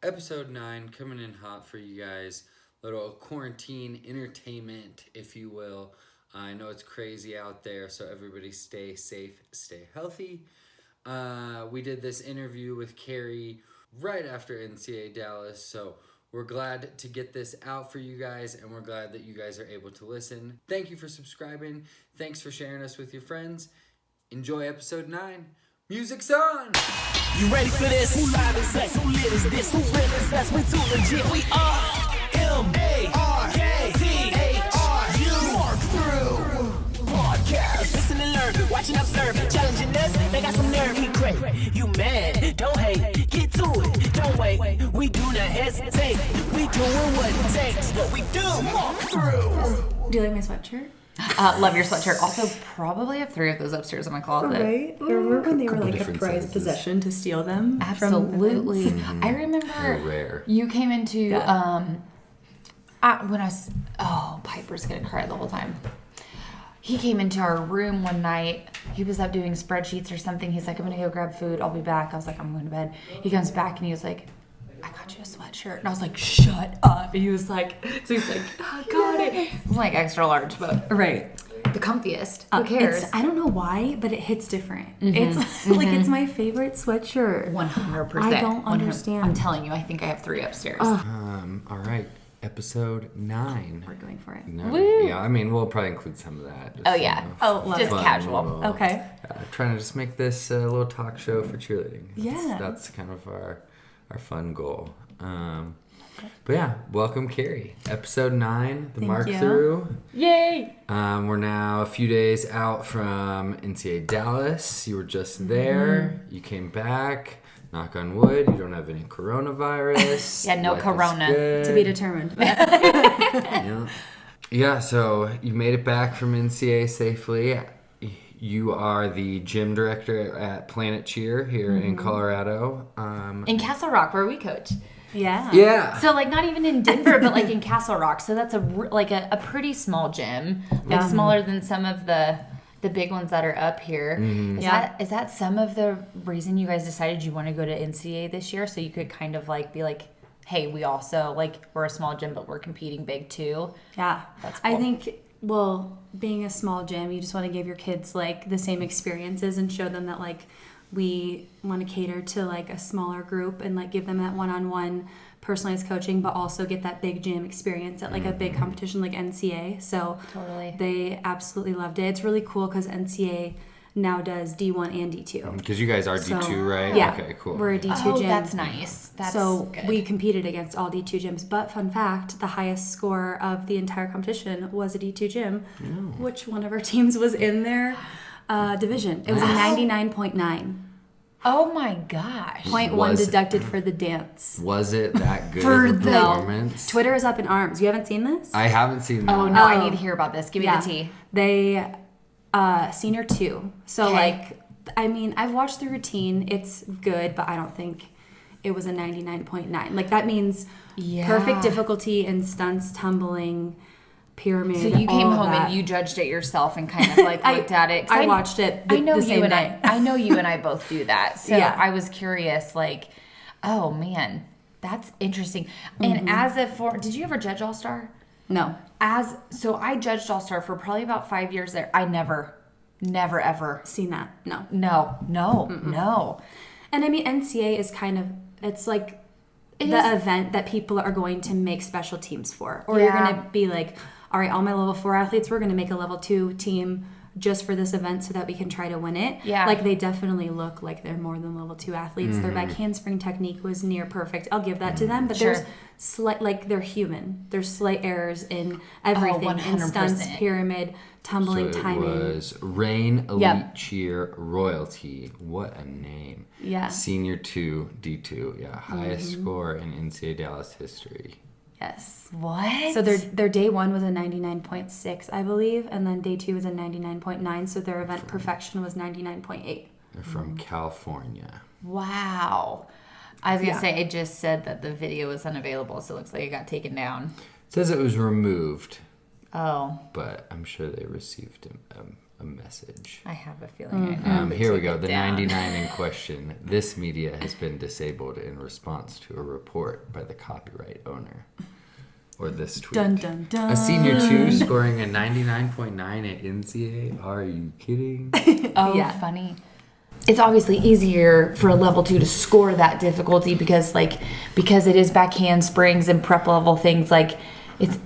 Episode 9 coming in hot for you guys. Little quarantine entertainment, if you will. I know it's crazy out there, so everybody stay safe, stay healthy. We did this interview with Carrie right after NCA Dallas, so we're glad to get this out for you guys, and we're glad that you guys are able to listen. Thank you for subscribing. Thanks for sharing us with your friends. Enjoy episode 9. Music's on! You ready for this? Who live is that? Who lit is this? Who real is that? We too legit. We are M-A-R-K-T-A-R-U Mark Thru Podcast. Listen and learn, watch and observe. Challenging us, they got some nerve. We great. You mad? Don't hate. Get to it. Don't wait. We do not hesitate. We doing what it takes. What we do. Mark Thru. Do you like my sweatshirt? Love your sweatshirt. Also, probably have 3 of those upstairs in my closet. Right? Remember when they were like a different prized sizes. possession to steal them? Absolutely. From I remember rare. you came into when I was Piper's gonna cry the whole time. He came into our room one night. He was up doing spreadsheets or something. He's like, I'm gonna go grab food. I'll be back. I was like, I'm going to bed. He comes back and he was like, I got you a sweatshirt. And I was like, shut up. And he was like, so he's like, I got it. It's like extra large, but Right. the comfiest. Who cares? I don't know why, but it hits different. It's like it's my favorite sweatshirt. 100%. I don't understand. I'm telling you, I think I have 3 upstairs. All right. Episode 9. We're going for it. No, Woo. yeah, I mean, we'll probably include some of that. Just, Oh, yeah. Oh, just fun casual. little- Okay. Trying to just make this a little talk show for cheerleading. Yeah. That's kind of our fun goal. But yeah, welcome Carrie. Episode 9, the Thank Mark you. Thru. Yay! We're now a few days out from NCA Dallas. You were just there. You came back. Knock on wood, you don't have any coronavirus. Yeah, no Life is corona. good. To be determined. Yeah, so you made it back from NCA safely. You are the gym director at Planet Cheer here in Colorado. In Castle Rock, where we coach. Yeah. Yeah. So, like, not even in Denver, but, like, in Castle Rock. So that's a pretty small gym. Like, smaller than some of the big ones that are up here. Is that some of the reason you guys decided you want to go to NCA this year? So you could kind of, like, be like, hey, we also, like, we're a small gym, but we're competing big, too. Yeah. That's cool. I think, well, being a small gym, you just want to give your kids, like, the same experiences and show them that, like, we want to cater to, like, a smaller group and, like, give them that one-on-one personalized coaching, but also get that big gym experience at, like, a big competition like NCA. So Totally. they absolutely loved it. It's really cool because NCA now does D1 and D2. Because you guys are D2, right? Yeah. Okay, cool. We're a D2 Oh, gym. that's nice. That's so good. we competed against all D2 gyms. But fun fact, the highest score of the entire competition was a D2 gym, which one of our teams was in their division. It was a 99.9. Oh, my gosh. 0.1 deducted for the dance. Was it that good For of a the- performance? Twitter is up in arms. You haven't seen this? I haven't seen that. Oh, no, I Oh. need to hear about this. Give me Yeah. the tea. They, senior 2. So, Okay. like, I mean, I've watched the routine. It's good, but I don't think it was a 99.9. Like, that means Yeah. perfect difficulty in stunts, tumbling, pyramid. So you came all of home that. and you judged it yourself and kind of like looked at it. 'Cause I watched it I know the you same and day. I know you and I both do that. So Yeah. I was curious, like, oh man, that's interesting. And as a did you ever judge All-Star? No. So I judged All-Star for probably about 5 years there. I never ever. Seen that. No. No. And I mean, NCA is kind of, it's like the event that people are going to make special teams for. Or you're Yeah. going to be like, all right, all my level 4 athletes, we're going to make a level 2 team just for this event so that we can try to win it. Yeah. Like, they definitely look like they're more than level 2 athletes. Their back handspring technique was near perfect. I'll give that to them. But Sure. there's slight, like, they're human. There's slight errors in everything. In 100%. stunts, pyramid, tumbling, So it timing. was Rain Elite Yep. Cheer Royalty. What a name. Yeah. Senior 2, D2. Yeah, highest score in NCA Dallas history. Yes. What? So their day 1 was a 99.6, I believe, and then day 2 was a 99.9. So their event perfection was 99.8. They're from California. Wow. I was going to Yeah. say, it just said that the video was unavailable, so it looks like it got taken down. It says it was removed, Oh. but I'm sure they received a message. I have a feeling. I know. Here we go. The 99 in question. This media has been disabled in response to a report by the copyright owner. Or this tweet. Dun, dun, dun. A senior 2 scoring a 99.9 at NCA. Are you kidding? Oh, Yeah. funny. It's obviously easier for a level 2 to score that difficulty because it is back handsprings and prep level things. Like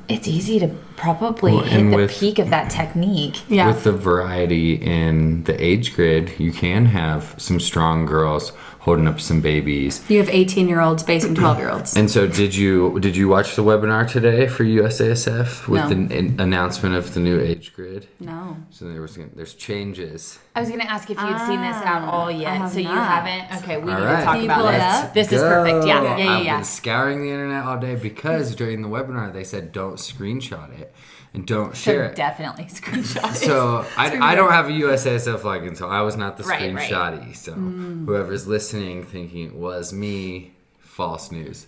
it's easy to probably hit the peak of that technique. Yeah. With the variety in the age grid, you can have some strong girls holding up some babies. You have 18-year-olds facing 12-year-olds. And so did you watch the webinar today for USASF with No. the announcement of the new age grid? No. So there's changes. I was going to ask if you'd seen this at all yet. I have So you not. haven't? Okay, we All need right. to talk Can you about pull it this. up? This is perfect. Yeah. I've been scouring the internet all day because during the webinar they said don't screenshot it and don't share it. Definitely screenshot it. So I don't have a USASF login, so I was not the Right. screenshotty. So whoever's listening thinking it was me, false news.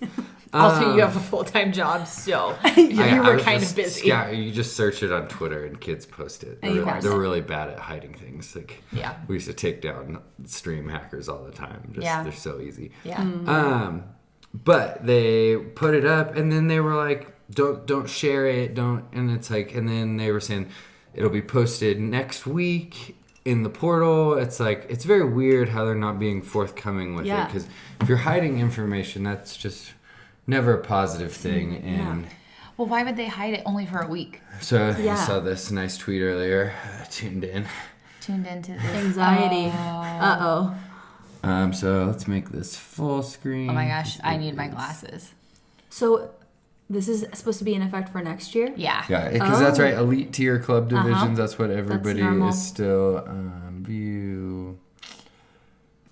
Also, you have a full-time job, so I you were was kind just of busy. You just search it on Twitter and kids post it. They're really bad at hiding things. Like Yeah. we used to take down stream hackers all the time. Yeah. They're so easy. Yeah. But they put it up and then they were like, don't share it, don't, and it's like, and then they were saying it'll be posted next week in the portal. It's like, it's very weird how they're not being forthcoming with it, because if you're hiding information, that's just never a positive thing. And Well, why would they hide it only for a week? so I saw this nice tweet earlier, tuned into this. Anxiety. Uh-oh. So let's make this full screen. Oh my gosh, I need my glasses. So this is supposed to be in effect for next year? Yeah. Yeah, because that's right. Elite tier club divisions. That's what everybody normal. is still view.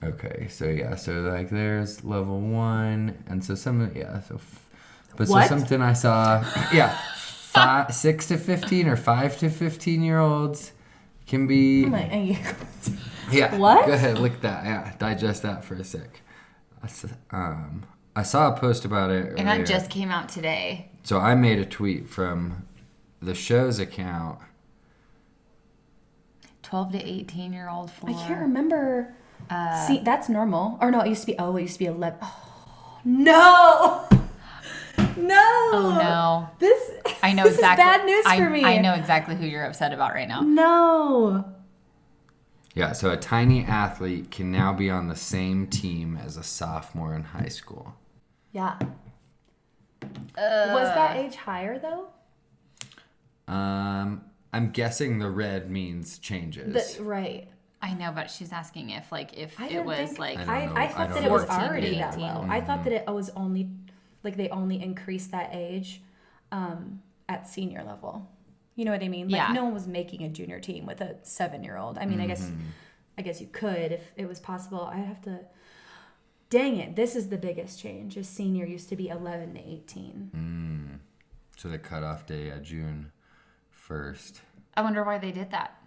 Okay, so like there's level 1, and so some but What? so something I saw 6 to 15 or 5 to 15-year-olds can be. Yeah. What? Go ahead, lick that. Yeah, digest that for a sec. I saw a post about it earlier. And that just came out today. So I made a tweet from the show's account. 12 to 18-year-old for... I can't remember. See, that's normal. Or no, it used to be 11. Oh, no! No! Oh, no. This I know this exactly. is bad news for me. I know exactly who you're upset about right now. No. Yeah, so a tiny athlete can now be on the same team as a sophomore in high school. Yeah. Was that age higher, though? I'm guessing the red means changes. Right. I know, but she's asking if I it didn't was think- like... I thought don't that know. it was 14 to already that 18. low. I thought that it was only, like, they only increased that age at senior level. You know what I mean? Like, Yeah. no one was making a junior team with a 7-year-old. I mean, I guess you could if it was possible. I have to. Dang it! This is the biggest change. A senior used to be 11 to 18. So the cutoff day, June 1st. I wonder why they did that.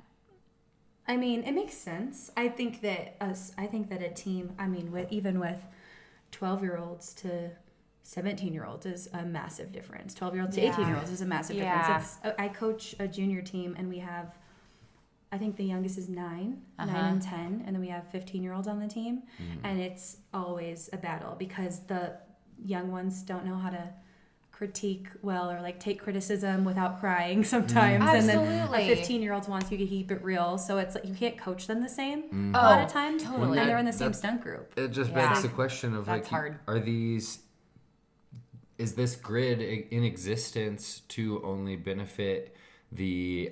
I mean, it makes sense. I think that a team. I mean, even with 12-year-olds to 17-year-olds is a massive difference. 12-year-olds to 18-year-olds is a massive difference. I coach a junior team, and we have, I think the youngest is 9 and 10, and then we have 15-year-olds on the team, and it's always a battle because the young ones don't know how to critique well or like take criticism without crying sometimes, and then a 15-year-old wants you to keep it real, so it's like you can't coach them the same a lot of times, totally. and they're in the same stunt group. It just begs the question of That's hard. Is this grid in existence to only benefit the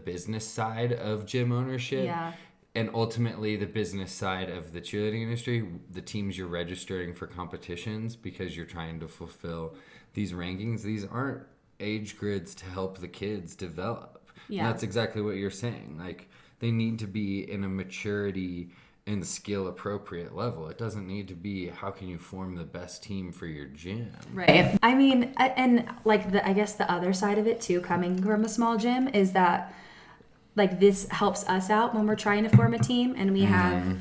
business side of gym ownership? Yeah. And ultimately the business side of the cheerleading industry, the teams you're registering for competitions because you're trying to fulfill these rankings. These aren't age grids to help the kids develop. Yeah. And that's exactly what you're saying. Like, they need to be in a maturity and skill appropriate level. It doesn't need to be how can you form the best team for your gym. Right. I mean, and like I guess the other side of it too, coming from a small gym, is that like this helps us out when we're trying to form a team and we have,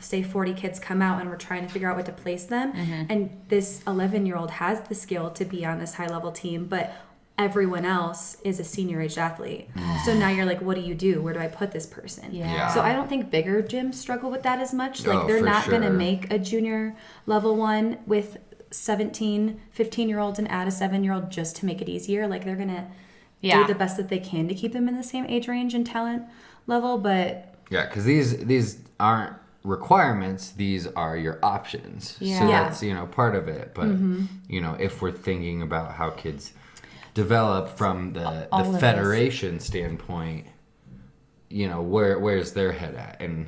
say 40 kids come out and we're trying to figure out what to place them. And this 11-year-old has the skill to be on this high level team, but everyone else is a senior age athlete. So now you're like, what do you do? Where do I put this person? Yeah. So I don't think bigger gyms struggle with that as much. Like Oh, they're for not going to sure. make a junior level 1 with 17, 15-year-olds and add a 7-year-old just to make it easier. Like they're going to do the best that they can to keep them in the same age range and talent level. But Yeah, because these aren't requirements, these are your options. Yeah. So Yeah. that's, part of it. But, if we're thinking about how kids develop from the All of this. federation standpoint, where's their head at? And,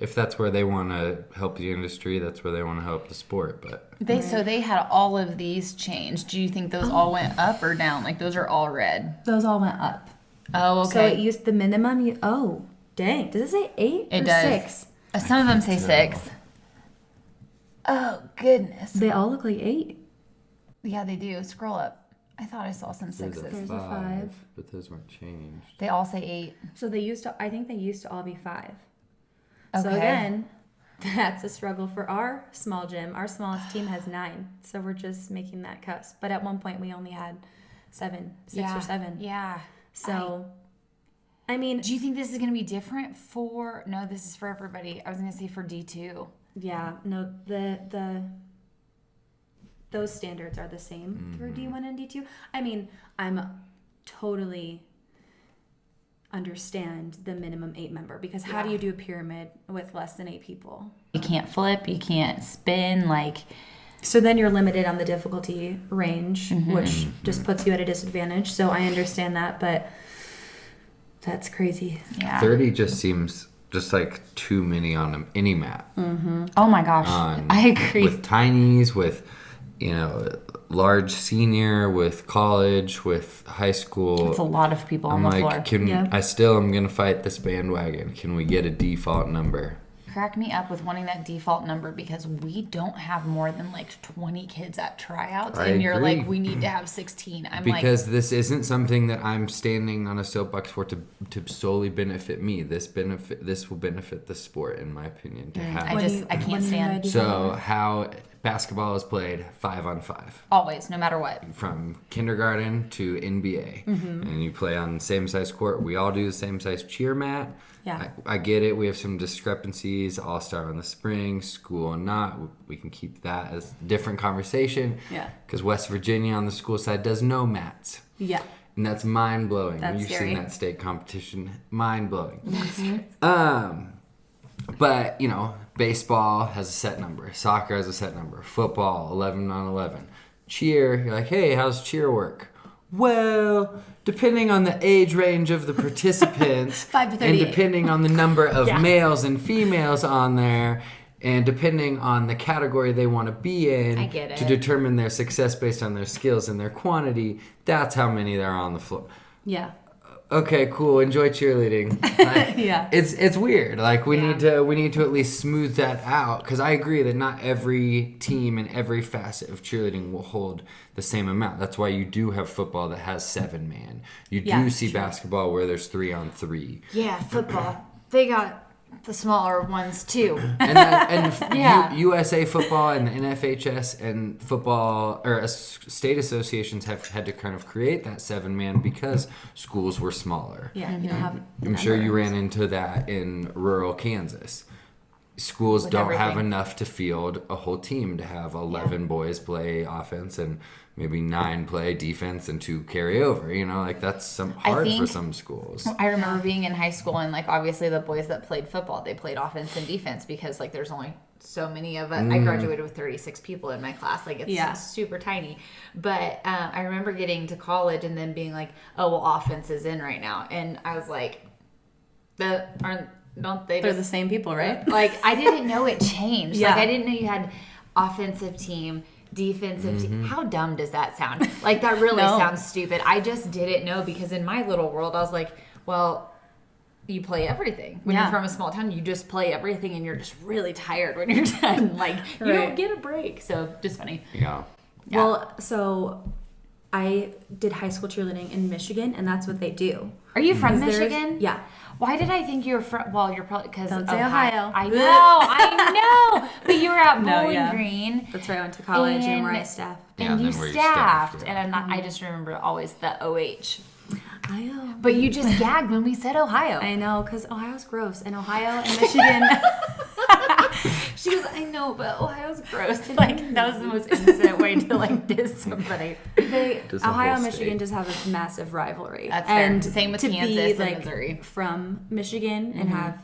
if that's where they want to help the industry, that's where they want to help the sport. But So they had all of these changed. Do you think those all went up or down? Like those are all red. those all went up. Oh, So it okay. used the minimum. Oh, dang. Does it say 8 It or does. 6? Some of them say 6. Oh, goodness. They all look like 8. Yeah, they do. Scroll up. I thought I saw some there's 6s. There's a 5. but those weren't changed. They all say 8. So I think they used to all be 5. So Okay. again, that's a struggle for our small gym. Our smallest team has 9. So we're just making that cusp. But at one point we only had 6 or 7. Yeah. So, I mean, Do you think this is going to be different for... No, this is for everybody. I was going to say for D2. yeah, no, those standards are the same for D1 and D2. I mean, I'm totally understand the minimum 8 member because how do you do a pyramid with less than 8 people? You can't flip. You can't spin. Like... So then you're limited on the difficulty range, which just puts you at a disadvantage. So I understand that, but that's crazy. Yeah. 30 just seems just like too many on any mat. Oh, my gosh. I agree. With tinies, with large senior, with college, with high school. It's a lot of people on I'm the like, floor. Yeah. I still am gonna fight this bandwagon. Can we get a default number? Crack me up with wanting that default number because we don't have more than like 20 kids at tryouts. I And you're agree. like, we need to have 16. I'm Because this isn't something that I'm standing on a soapbox for to solely benefit me. This will benefit the sport, in my opinion, to have. I can't stand. So how basketball is played 5-on-5. Always, no matter what. From kindergarten to NBA. And you play on the same size court. We all do the same size cheer mat. Yeah. I get it. We have some discrepancies. All-star in the spring, school and not. We can keep that as a different conversation. Yeah. Because West Virginia on the school side does no mats. Yeah. And that's mind-blowing. That's When you've scary. seen that state competition, mind-blowing. But, baseball has a set number. Soccer has a set number. Football, 11-on-11. Cheer, you're like, hey, how's cheer work? Well, depending on the age range of the participants 5 to and 38. depending on the number of males and females on there and depending on the category they want to be in I get to it. determine their success based on their skills and their quantity, that's how many there are on the floor. Yeah. Okay, cool. Enjoy cheerleading. Like, Yeah. It's weird. Like we need to at least smooth that out because I agree that not every team and every facet of cheerleading will hold the same amount. That's why you do have football that has 7-man. You do Yeah, see true. basketball where there's 3-on-3. Yeah, football. They got the smaller ones too. And Yeah. USA football and the NFHS and football or state associations have had to kind of create that 7-man because schools were smaller. Yeah. You don't have. the I'm sure you number. ran into that in rural Kansas. Schools With don't have everything. enough to field a whole team to have 11 boys play offense and maybe 9 play defense and 2 carry over. That's hard for think- some schools. I remember being in high school and obviously the boys that played football, they played offense and defense because there's only so many of us. I graduated with 36 people in my class. It's super tiny. But I remember getting to college and then being like, oh, well, offense is in right now. And I was like, don't they They're just the same people, right? I didn't know it changed. Yeah. I didn't know you had offensive team, defensive team. How dumb does that sound? That really No. sounds stupid. I just didn't know because in my little world, I was like, well, you play everything. When Yeah. you're from a small town, you just play everything and you're just really tired when you're done. You Right. don't get a break. So just funny. Yeah. Yeah. Well, so I did high school cheerleading in Michigan, and that's what they do. Are you from Michigan? Yeah. Why did I think you were from? Well, you're probably because Don't say Ohio. I know. But you were at Bowling Green. That's where I went to college and where I staffed. And you staffed. And I'm not. I just remember always the OH. I know. But you just gagged when we said Ohio. I know, because Ohio's gross. And Ohio and Michigan. She goes, I know, but Ohio's gross. Like, that was the most innocent way to, like, diss somebody. Ohio and Michigan just have a massive rivalry. That's fair. And same with to Kansas be, and Missouri. From Michigan and have,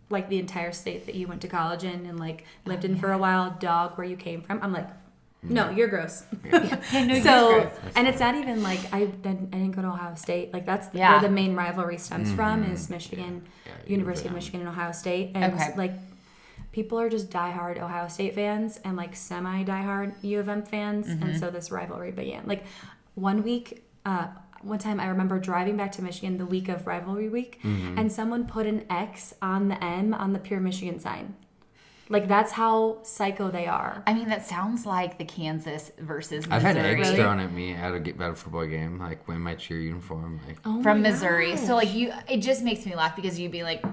like, the entire state that you went to college in and, like, lived in for a while, dog where you came from. I'm like, no, you're gross. So, and it's not even like I didn't go to Ohio State. Like that's where the main rivalry stems from is Michigan, University of Michigan and Ohio State. And like people are just diehard Ohio State fans and like semi diehard U of M fans, and so this rivalry began. Like one time I remember driving back to Michigan the week of rivalry week, and someone put an X on the M on the Pure Michigan sign. Like, that's how psycho they are. I mean, that sounds like the Kansas versus Missouri. I've had eggs thrown at me at a football game, like, when my cheer uniform. Like, from Missouri. Gosh. So, like, it just makes me laugh because you'd be like,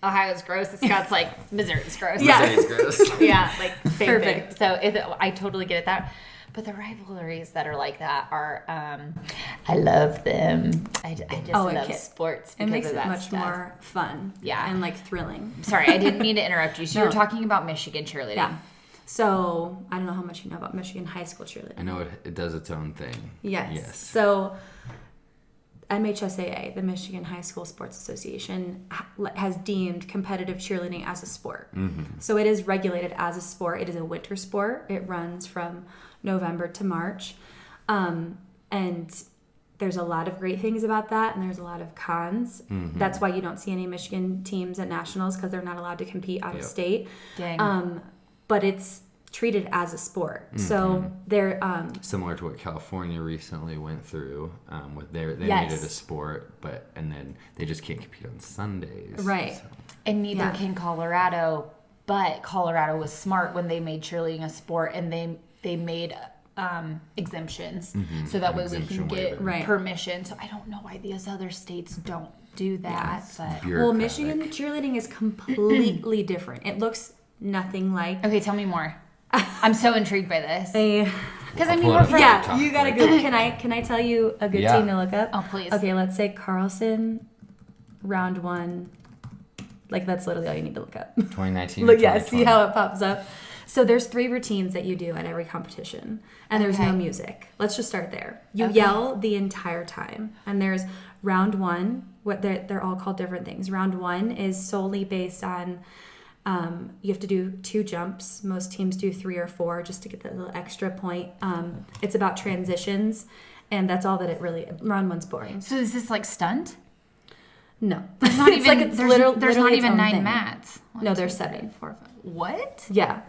Ohio's gross. Scott's like, Missouri's gross. Yeah. Missouri's gross. Yeah, like, same Perfect. thing. So, I totally get that. But the rivalries that are like that are, I love them. I just love sports because it makes of that it much stuff. more fun. Yeah. And like thrilling. Sorry, I didn't mean to interrupt you. So you were talking about Michigan cheerleading. Yeah. So I don't know how much you know about Michigan High School Cheerleading. I know it does its own thing. Yes. So MHSAA, the Michigan High School Sports Association, has deemed competitive cheerleading as a sport. So it is regulated as a sport. It is a winter sport. It runs from November to March. And there's a lot of great things about that, and there's a lot of cons. That's why you don't see any Michigan teams at nationals, because they're not allowed to compete out of state. Dang. But it's treated as a sport. So they're similar to what California recently went through with they made it a sport, and then they just can't compete on Sundays. Right. So. And neither can Colorado, but Colorado was smart when they made cheerleading a sport, and they made exemptions so that way we can get permission. So I don't know why these other states don't do that. But well, Michigan cheerleading is completely different. It looks nothing like. Okay, tell me more. I'm so intrigued by this. Because I mean, we're from you gotta go. Can I tell you a good team to look up? Oh, please. Okay, let's say Carlson, round 1. Like that's literally all you need to look up. 2019. Look, see how it pops up. So there's 3 routines that you do at every competition, and there's no music. Let's just start there. You yell the entire time, and there's round 1. What they're all called different things. Round 1 is solely based on you have to do 2 jumps. Most teams do 3 or 4 just to get that little extra point. It's about transitions, and that's all that it really. Round 1's boring. So is this like stunt? No, There's not even. There's not even 9 thing. mats. No, there's 7. 4, 5. What? Yeah,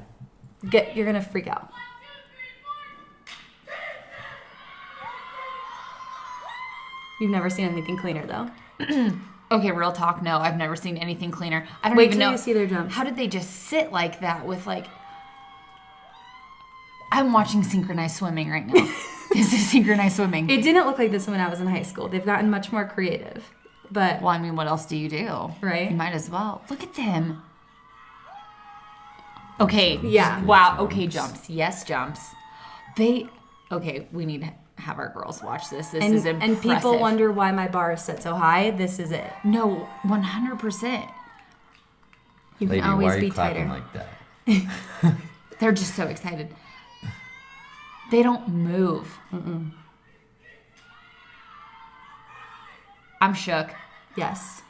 you're gonna freak out. You've never seen anything cleaner, though. Okay, real talk. No, I've never seen anything cleaner. I don't Wait even till know. you see their jumps. How did they just sit like that with like? I'm watching synchronized swimming right now. This is synchronized swimming. It didn't look like this when I was in high school. They've gotten much more creative. But Well, I mean, what else do you do? Right. You might as well. Look at them. Okay. Yeah. Wow. Okay, jumps. Yes, jumps. Okay, we need to have our girls watch this. This is impressive. And people wonder why my bar is set so high. This is it. No, 100%. You Lady, can always why are be you clapping tighter. like that? They're just so excited. They don't move. I'm shook. Yes.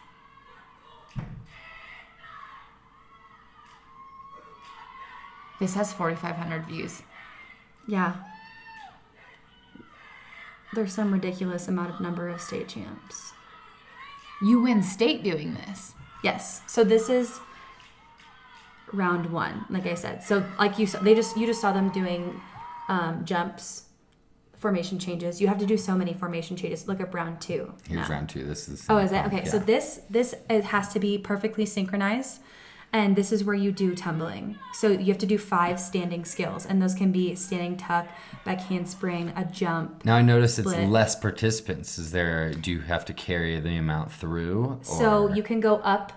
This has 4,500 views. Yeah. There's some ridiculous number of state champs. You win state doing this. Yes. So this is round 1, like I said. So like you saw, you just saw them doing jumps, formation changes. You have to do so many formation changes. Look up round 2. Here's round 2. This is. Oh, is it? Okay. Yeah. So this it has to be perfectly synchronized. And this is where you do tumbling. So you have to do 5 standing skills, and those can be standing tuck, back handspring, a jump. Now I notice it's split. less participants. Do you have to carry the amount through? So you can go up.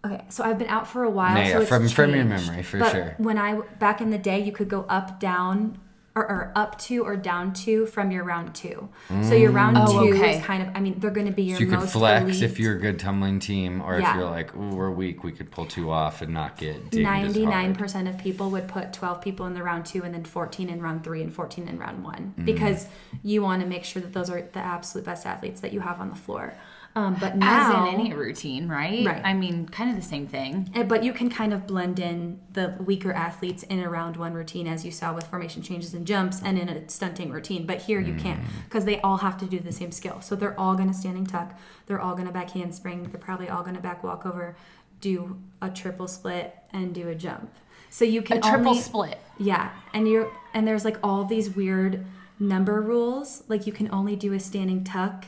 Okay, so I've been out for a while. Yeah, so it's from your changed. memory, for but sure. When back in the day, you could go up, down, or up 2 or down 2 from your round 2. So your round 2 is kind of, I mean, they're going to be your So you could most flex elite. if you're a good tumbling team, or if Yeah. you're like, ooh, we're weak, we could pull 2 off and not get dinged as hard. 99% of people would put 12 people in the round 2 and then 14 in round 3 and 14 in round 1 because you want to make sure that those are the absolute best athletes that you have on the floor. But now, as in any routine, right? Right. I mean, kind of the same thing. But you can kind of blend in the weaker athletes in a round 1 routine, as you saw with formation changes and jumps, and in a stunting routine. But here you can't, because they all have to do the same skill. So they're all going to standing tuck, they're all going to back handspring, they're probably all going to back walkover, do a triple split, and do a jump. So you can triple only, split. Yeah, and there's like all these weird number rules. Like you can only do a standing tuck.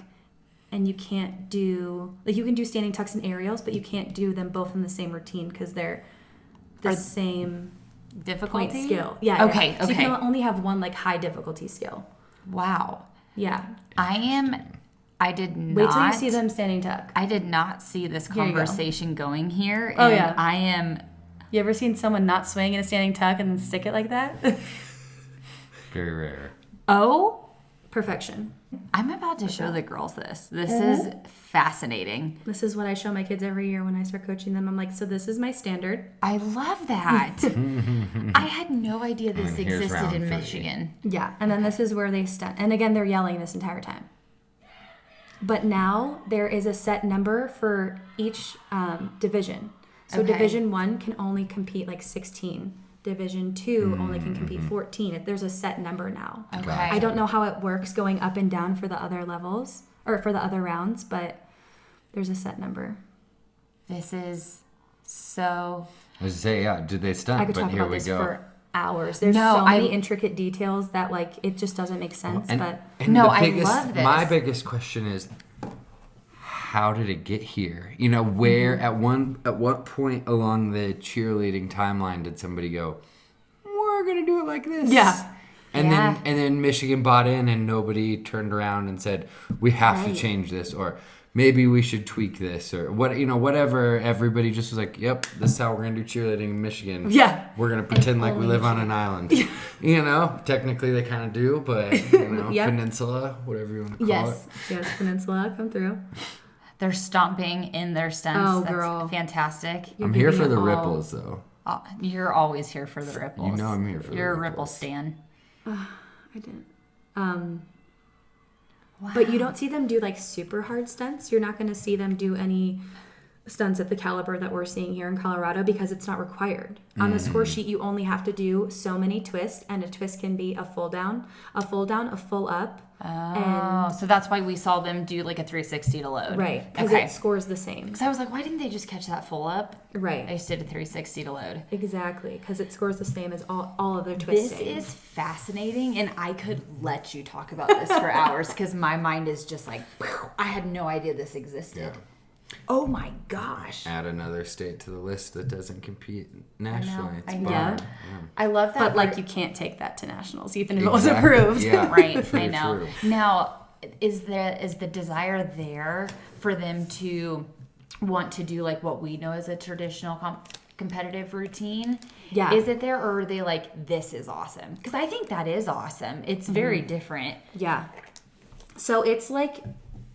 And you can't do, like you can do standing tucks and aerials, but you can't do them both in the same routine because they're the same Difficulty? point skill. Yeah. Okay, So you okay. can only have one like high difficulty skill. Wow. Yeah. I did not. Wait till you see them standing tuck. I did not see this Here you go. conversation going here. Oh, and yeah. I am. You ever seen someone not swing in a standing tuck and then stick it like that? Very rare. Oh, Perfection. I'm about to show the girls this. This is fascinating. This is what I show my kids every year when I start coaching them. I'm like, so this is my standard. I love that. I had no idea this And here's existed round in 3. Michigan. Yeah, and then this is where they stunt. And again, they're yelling this entire time. But now there is a set number for each division. So Okay. Division 1 can only compete like 16. Division 2 only can compete 14. There's a set number now. Okay. I don't know how it works going up and down for the other levels or for the other rounds, but there's a set number. This is so. I was to say, yeah, did they stunt? I could But talk here about we this go. for hours. There's No, so many I- intricate details that like it just doesn't make sense. And No, the I biggest, love this. My biggest question is, how did it get here? You know, where at what point along the cheerleading timeline did somebody go, we're gonna do it like this? Yeah. And Yeah. then Michigan bought in, and nobody turned around and said, we have to change this, or maybe we should tweak this, or what, you know, whatever. Everybody just was like, yep, this is how we're gonna do cheerleading in Michigan. Yeah. We're gonna pretend like we live on an island. You know, technically they kind of do, but you know, Yeah. peninsula, whatever you want to call it. Yes, Peninsula, come through. They're stomping in their stunts. Oh, That's girl. fantastic. I'm here for the all- ripples, though. You're always here for the ripples. You know I'm here for the You're a ripple ripples. stan. I didn't. But you don't see them do like super hard stunts. You're not going to see them do any stunts at the caliber that we're seeing here in Colorado because it's not required. On the score sheet, you only have to do so many twists, and a twist can be a full down, a full up. Oh, so that's why we saw them do like a 360 to load. Right, because Okay. it scores the same. Because I was like, why didn't they just catch that full up? Right, They just did a 360 to load. exactly, because it scores the same as all of their This twisting. is fascinating, and I could let you talk about this for hours because my mind is just like, I had no idea this existed. Oh my gosh. Add another state to the list that doesn't compete nationally. It's I a know. bummer. I love that. But like part- you can't take that to nationals, even if it was Exactly. approved. Yeah. right, I True, know. true. Now, is the desire there for them to want to do like what we know as a traditional competitive routine? Yeah. Is it there, or are they like, this is awesome? Because I think that is awesome. It's very different. Yeah. So it's like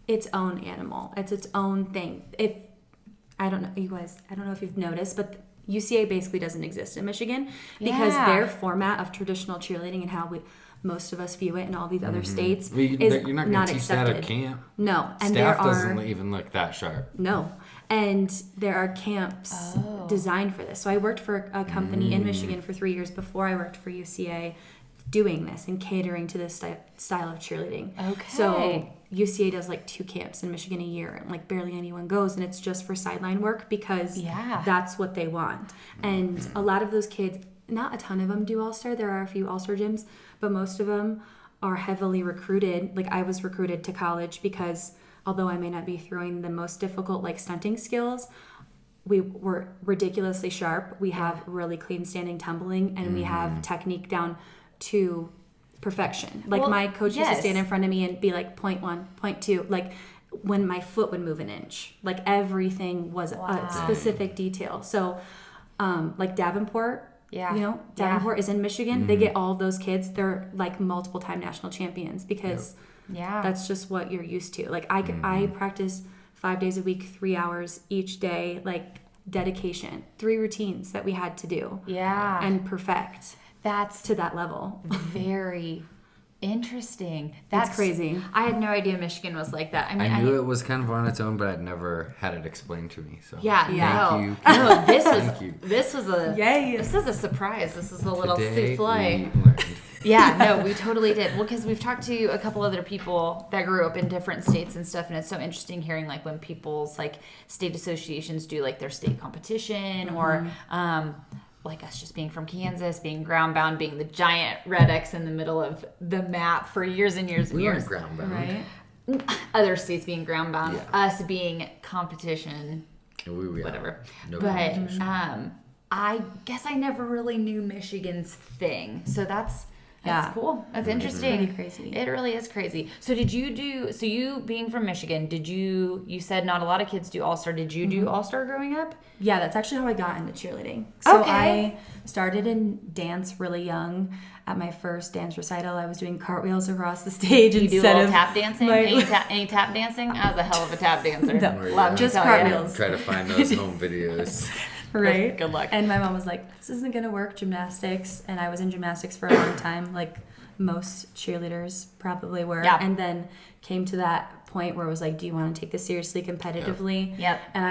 its own animal. It's its own thing. I don't know, you guys, I don't know if you've noticed, but UCA basically doesn't exist in Michigan because Yeah. their format of traditional cheerleading and how most of us view it in all these other states Well, is you're not going not to teach accepted. that at camp. No, and Staff there doesn't are even look that sharp. no, and there are camps designed for this. So I worked for a company in Michigan for 3 years before I worked for UCA, doing this and catering to this style of cheerleading. Okay. So UCA does like 2 camps in Michigan a year, and like barely anyone goes, and it's just for sideline work because Yeah. that's what they want. And a lot of those kids, not a ton of them do All-Star. There are a few All-Star gyms, but most of them are heavily recruited. Like I was recruited to college because although I may not be throwing the most difficult like stunting skills, we were ridiculously sharp. We have really clean standing tumbling, and we have technique down to perfection. Like my coach used to stand in front of me and be like 0.1, 0.2, like when my foot would move an inch. Like everything was a specific detail. So like Davenport, Davenport is in Michigan. They get all of those kids. They're like multiple time national champions because that's just what you're used to. Like I practice 5 days a week, 3 hours each day, like dedication, 3 routines that we had to do. Yeah. And perfect. That's to that level. Very interesting. That's crazy. I had no idea Michigan was like that. I knew it was kind of on its own, but I'd never had it explained to me. So thank you. No, this was a surprise. This is a little Today souffle. we learned. Yeah, no, we totally did. Well, because we've talked to a couple other people that grew up in different states and stuff, and it's so interesting hearing like when people's like state associations do like their state competition or like us just being from Kansas, being ground bound, being the giant red X in the middle of the map for years and years and years. We weren't ground bound. Right? Other states being ground bound, us being competition, whatever. No but I guess I never really knew Michigan's thing, so that's cool. That's interesting. Really crazy. It really is crazy. So you being from Michigan, you said not a lot of kids do All-Star. Did you do All-Star growing up? Yeah, that's actually how I got into cheerleading. So I started in dance really young. At my first dance recital, I was doing cartwheels across the stage. You do a little tap dancing? Any tap dancing? I was a hell of a tap dancer. No, just cartwheels. Try to find those home videos. Right? Good luck. And my mom was like, this isn't going to work, gymnastics. And I was in gymnastics for a long time, like most cheerleaders probably were. Yeah. And then came to that point where it was like, do you want to take this seriously competitively? Yep. And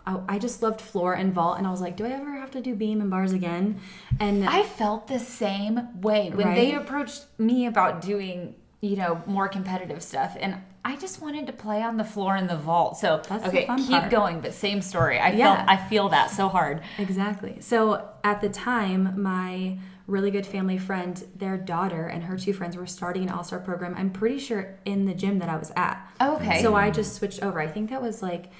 I just loved floor and vault. And I was like, do I ever have to do beam and bars again? And I felt the same way when they approached me about doing, more competitive stuff. And I just wanted to play on the floor in the vault. So, that's the fun keep part. going, but same story. I feel that so hard. Exactly. So at the time, my really good family friend, their daughter and her 2 friends were starting an All-Star program. I'm pretty sure in the gym that I was at. Okay. So I just switched over. I think that was like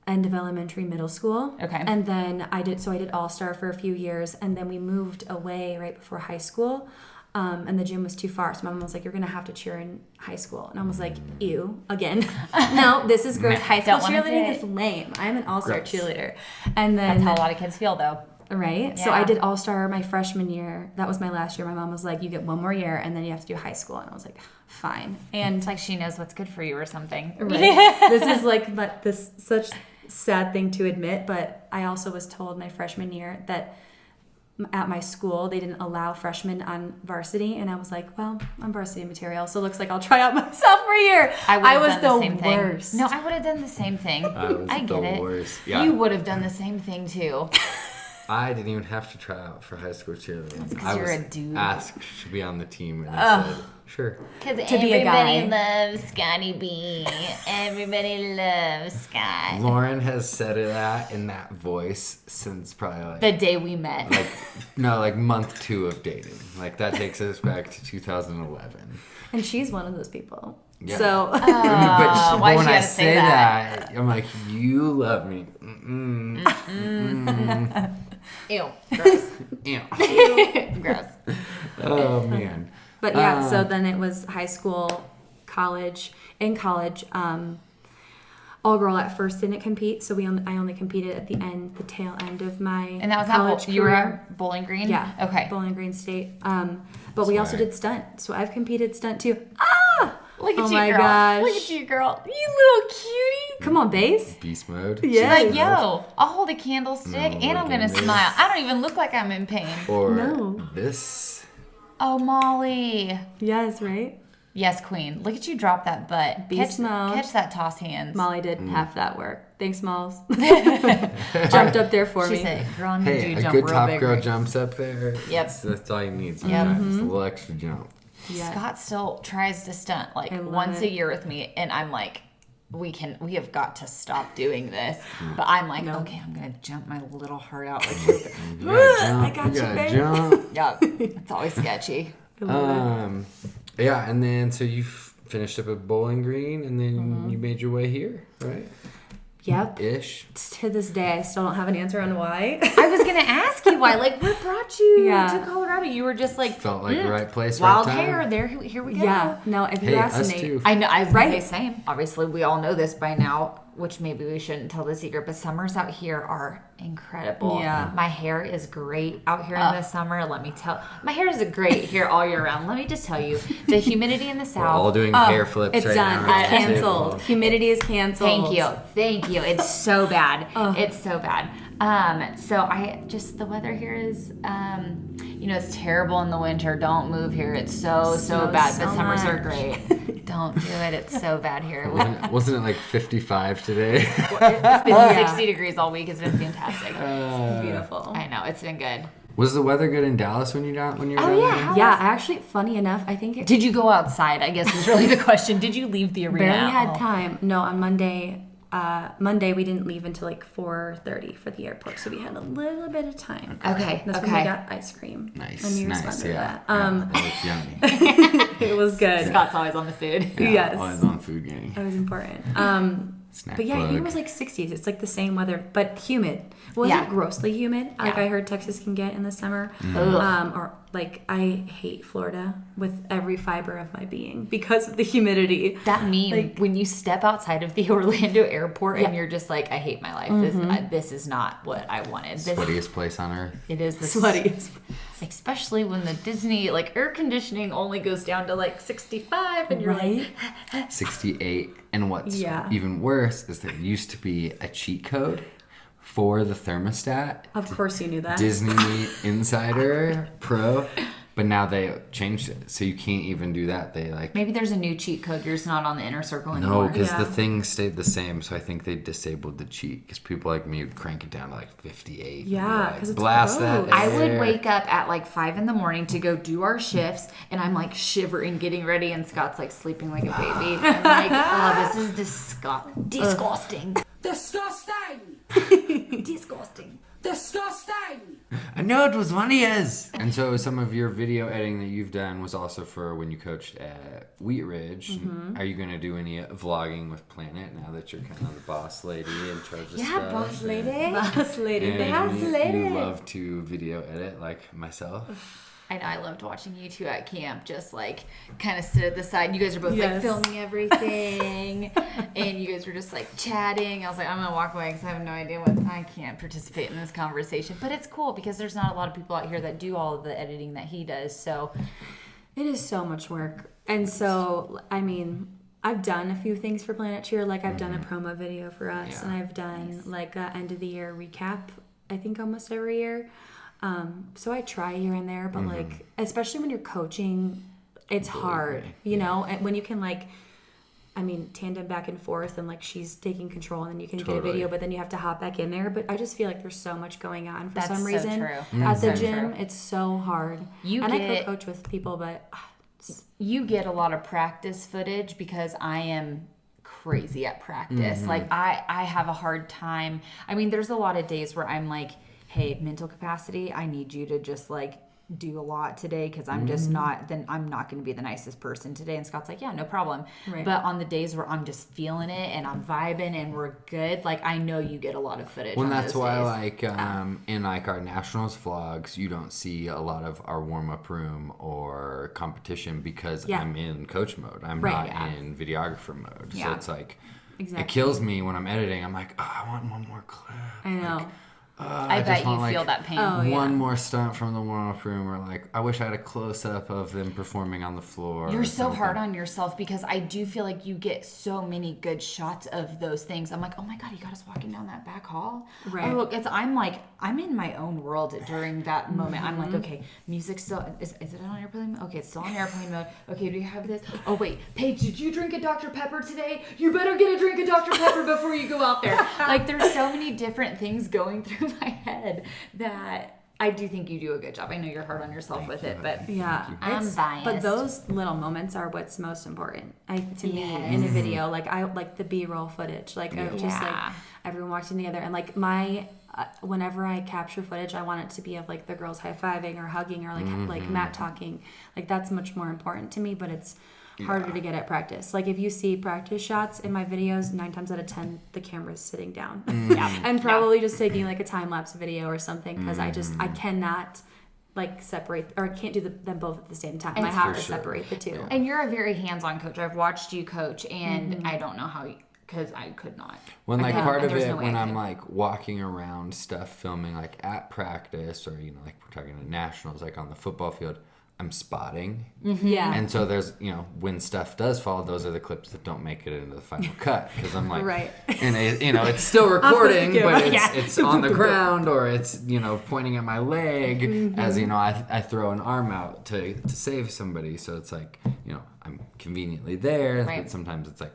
end of elementary, middle school. Okay. And then I did All-Star for a few years, and then we moved away right before high school. And the gym was too far. So my mom was like, you're going to have to cheer in high school. And I was like, ew, again. No, this is gross. High school cheerleading is lame. I'm an All-Star cheerleader. And then that's how a lot of kids feel, though. Right? Yeah. So I did All-Star my freshman year. That was my last year. My mom was like, you get 1 more year, and then you have to do high school. And I was like, fine. And it's like she knows what's good for you or something. Right? This is like this such sad thing to admit, but I also was told my freshman year that at my school they didn't allow freshmen on varsity, and I was like, well, I'm varsity material, so it looks like I'll try out my sophomore year. I was the worst. No, I would have done the same thing. I get it. Worst. Yeah. You would have done the same thing too. I didn't even have to try out for high school cheerleading. Because you're a dude. Asked to be on the team, and I said, sure. Because be a guy. everybody loves Scotty B. Everybody loves Scott. Lauren has said that in that voice since probably like the day we met. like month 2 of dating. Like that takes us back to 2011. And she's one of those people. Yeah. So, but why when she I gotta say say that? that, I'm like, you love me. Ew. Gross. Ew. Gross. Oh man. but yeah, so then it was high school, college. In college, all girl at first didn't compete, so I only competed at the tail end of my And that was college you were career. at Bowling Green? Yeah. Okay. Bowling Green State. But we also did stunt, so I've competed stunt too. Look at Oh you, my girl. gosh. Look at you, girl. You little cutie. Come on, base. Beast mode. Yeah. Like, yo, I'll hold a candlestick and I'm going to this. smile. I don't even look like I'm in pain. Or No. this. Oh, Molly. Yes, right? Yes, queen. Look at you drop that butt. Beast mode. Catch that toss hands. Molly did half that work. Thanks, Malls. Jumped up there for She me. said, girl, I need you Hey, to a jump good real top big. girl jumps up there. Yep. That's all you need sometimes. Just a little extra jump. Yeah. Scott still tries to stunt like love once it. a year with me, and I'm like, we have got to stop doing this. But I'm like, okay, I'm gonna jump my little heart out like you're You gotta jump. I got you you, gotta babe. jump. yeah, it's always sketchy. Yeah, and then so you finished up at Bowling Green, and then you made your way here, right? Yep. Ish. To this day, I still don't have an answer on why. I was gonna ask you why. Like, what brought you Yeah. to Colorado? You were just like Felt like the right place, wild right time. hair. There, here we go. Yeah. No, if you Hey, ask us Nate, too. I know. I was gonna Right. say same. Obviously, we all know this by now, which maybe we shouldn't tell the secret. But summers out here are incredible. Yeah. My hair is great out here in the summer. Let me tell. My hair is great here all year round. Let me just tell you, the humidity in the We're all south. doing hair flips it's right done. now. It's canceled. Humidity is canceled. Thank you. It's so bad. It's so bad. So the weather here is, it's terrible in the winter. Don't move here. It's so Snows bad. so But summers are much. great. Don't do it. It's so bad here. Wasn't it like 55 today? It's been 60 degrees all week. It's been fantastic. Beautiful. I know. It's been good. Was the weather good in Dallas when you were down there? yeah. Yeah, actually, funny enough, I think it Did you go outside? I guess is really the question. Did you leave the arena? barely had time. No, on Monday we didn't leave until like 4:30 for the airport, so we had a little bit of time. Okay. That's when we got ice cream. Nice, And you nice, responded yeah. to that. That was yummy. It was good. Scott's always on the food. Yeah, Yes. always on food gang. It was important. Snack But yeah, plug. here was like 60s. It's like the same weather, but humid. Wasn't Yeah. grossly humid like Yeah. I heard Texas can get in the summer. Ugh. Or like I hate Florida with every fiber of my being because of the humidity. That meme, when you step outside of the Orlando airport and you're just like, I hate my life. This is not what I wanted. Sweatiest place on earth. It is the Sweaty. especially when the Disney air conditioning only goes down to 65 and you're like, 68. And what's Yeah. even worse is there used to be a cheat code for the thermostat. Of course you knew that. Disney Insider Pro. But now they changed it. So you can't even do that. They maybe there's a new cheat code. You're just not on the inner circle No, anymore. because Yeah. the thing stayed the same. So I think they disabled the cheat. Because people like me would crank it down to 58. Yeah, and, 'cause it's blast that. gross. I would air. wake up at 5 in the morning to go do our shifts, and I'm shivering, getting ready, and Scott's sleeping like a baby. I'm like, oh, this is disgusting. Disgusting. Disgusting. I know it was one of yours. And so some of your video editing that you've done was also for when you coached at Wheat Ridge. Mm-hmm. Are you going to do any vlogging with Planet now that you're kind of the boss lady in charge of Yeah, stuff? boss lady. Boss lady. And Boss lady. you love to video edit like myself. I know, I loved watching you two at camp, just kind of sit at the side. You guys are both Yes. filming everything, and you guys were just chatting. I was like, I'm gonna walk away because I have no idea I can't participate in this conversation. But it's cool because there's not a lot of people out here that do all of the editing that he does. So It is so much work. And so, I mean, I've done a few things for Planet Cheer. I've done a promo video for us, Yeah. and I've done a end of the year recap, I think almost every year. So I try here and there, but especially when you're coaching, it's hard, and when you can tandem back and forth and she's taking control and then you can get a Totally. video, but then you have to hop back in there. But I just feel like there's so much going on for That's some so reason true. at the That's so gym. true. It's so hard. I could coach with people, but you get a lot of practice footage because I am crazy at practice. I have a hard time. I mean, there's a lot of days where I'm hey, mental capacity, I need you to just do a lot today because I'm just not, then I'm not going to be the nicest person today. And Scott's like, yeah, no problem. Right. But on the days where I'm just feeling it and I'm vibing and we're good, I know you get a lot of footage. Well, on that's those why, days. in our nationals vlogs, you don't see a lot of our warm up room or competition because Yeah. I'm in coach mode. I'm Right, not yeah. in videographer mode. Yeah. So it's exactly. it kills me when I'm editing. I'm like, oh, I want one more clip. I know. I just bet you want, feel that pain. Oh, yeah. One more stunt from the warm up room, or I wish I had a close up of them performing on the floor. You're or so something. hard on yourself because I do feel like you get so many good shots of those things. I'm like, oh my God, he got us walking down that back hall. Right. Oh, look, I'm in my own world during that moment. I'm like, okay, music's still, is it on airplane mode? Okay, it's still on airplane mode. Okay, do you have this? Oh wait, Paige, did you drink a Dr. Pepper today? You better get a drink of Dr. Pepper before you go out there. There's so many different things going through my head that I do think you do a good job. I know you're hard on yourself with it, but Yeah, I'm it's- biased. But those little moments are what's most important, to me in a video. I like the B-roll footage, of just Yeah. everyone watching together, and my whenever I capture footage, I want it to be of the girls high-fiving or hugging or like Matt talking. That's much more important to me. But it's harder to get at practice. Like if you see practice shots in my videos, 9 times out of 10 the camera's sitting down. And probably just taking like a time lapse video or something, because I cannot like separate, or I can't do them both at the same time. I have to separate the two. And you're a very hands-on coach. I've watched you coach, and I don't know how because I could not. When like part of it, when I'm like walking around stuff, filming like at practice, or like we're talking to nationals, like on the football field, I'm spotting. Yeah. And so there's, when stuff does fall, those are the clips that don't make it into the final cut, because I'm like, right. And it's still recording, but it's on the ground, or it's pointing at my leg as I throw an arm out to save somebody. So it's like I'm conveniently there, but sometimes it's like,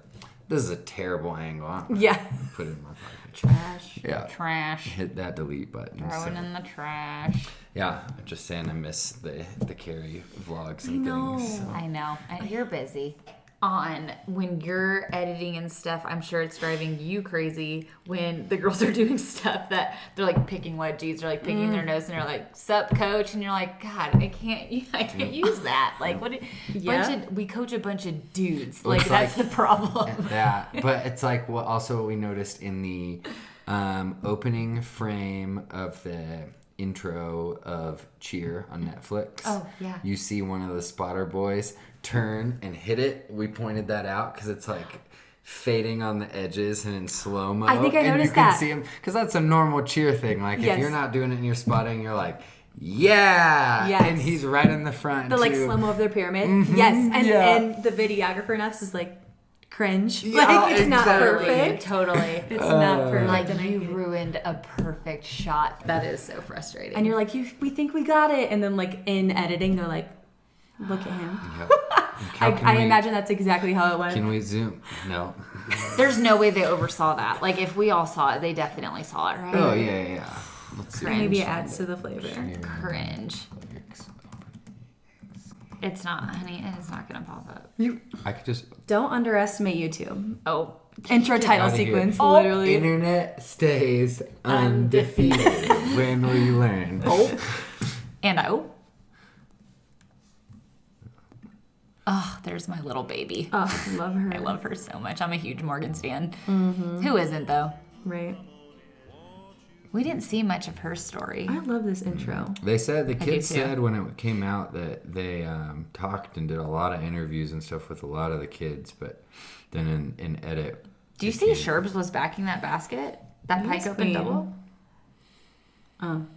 this is a terrible angle. Put it in my pocket. Trash. Yeah. Trash. Hit that delete button. Throw it in the trash. Yeah, I'm just saying I miss the Carrie vlogs and things. So. I know. You're busy. When you're editing and stuff, I'm sure it's driving you crazy when the girls are doing stuff that they're like picking wedgies or like picking their nose, and they're like, "Sup, coach?" And you're like, "God, I can't use that." Like, we coach a bunch of dudes. Like that's the problem. Yeah, but it's like what we noticed in the opening frame of the intro of Cheer on Netflix. Oh yeah. You see one of the spotter boys turn and hit it. We pointed that out because it's like fading on the edges and in slow-mo. I think I noticed that. And you can see him, because that's a normal Cheer thing. Like if you're not doing it and you're spotting, you're like, yes. And he's right in the front the like slow-mo of their pyramid. Yes. And the videographer in us is like, cringe. Like it's not perfect. Totally. It's not perfect. Like you ruined a perfect shot. That is so frustrating. And you're like, we think we got it. And then like in editing, they're like, look at him. I imagine that's exactly how it went. Can we zoom? No. There's no way they oversaw that. Like if we all saw it, they definitely saw it, right? Oh yeah. Let's see. Maybe it adds to the flavor. Cringe. It's not, honey. It is not gonna pop up. I could just. Don't underestimate YouTube. Oh. Intro title sequence, literally. Internet stays undefeated. When will you learn? And there's my little baby. Oh, love her. I love her so much. I'm a huge Morgan stan. Who isn't, though? Right. We didn't see much of her story. I love this intro. They said, the kids said when it came out that they talked and did a lot of interviews and stuff with a lot of the kids, but then in edit. Do you see Sherbs was backing that basket? That pike open double? Oh,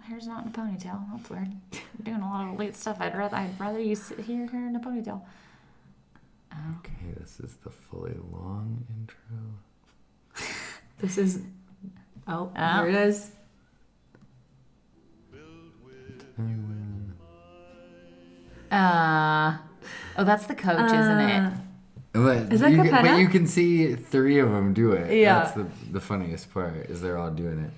hair's not in a ponytail. That's weird. You're doing a lot of late stuff. I'd rather you sit here in a ponytail. Okay, this is the fully long intro. This is... Oh, here it is. That's the coach, isn't it? But is that Capetta? But you can see 3 of them do it. Yeah. That's the funniest part, is they're all doing it.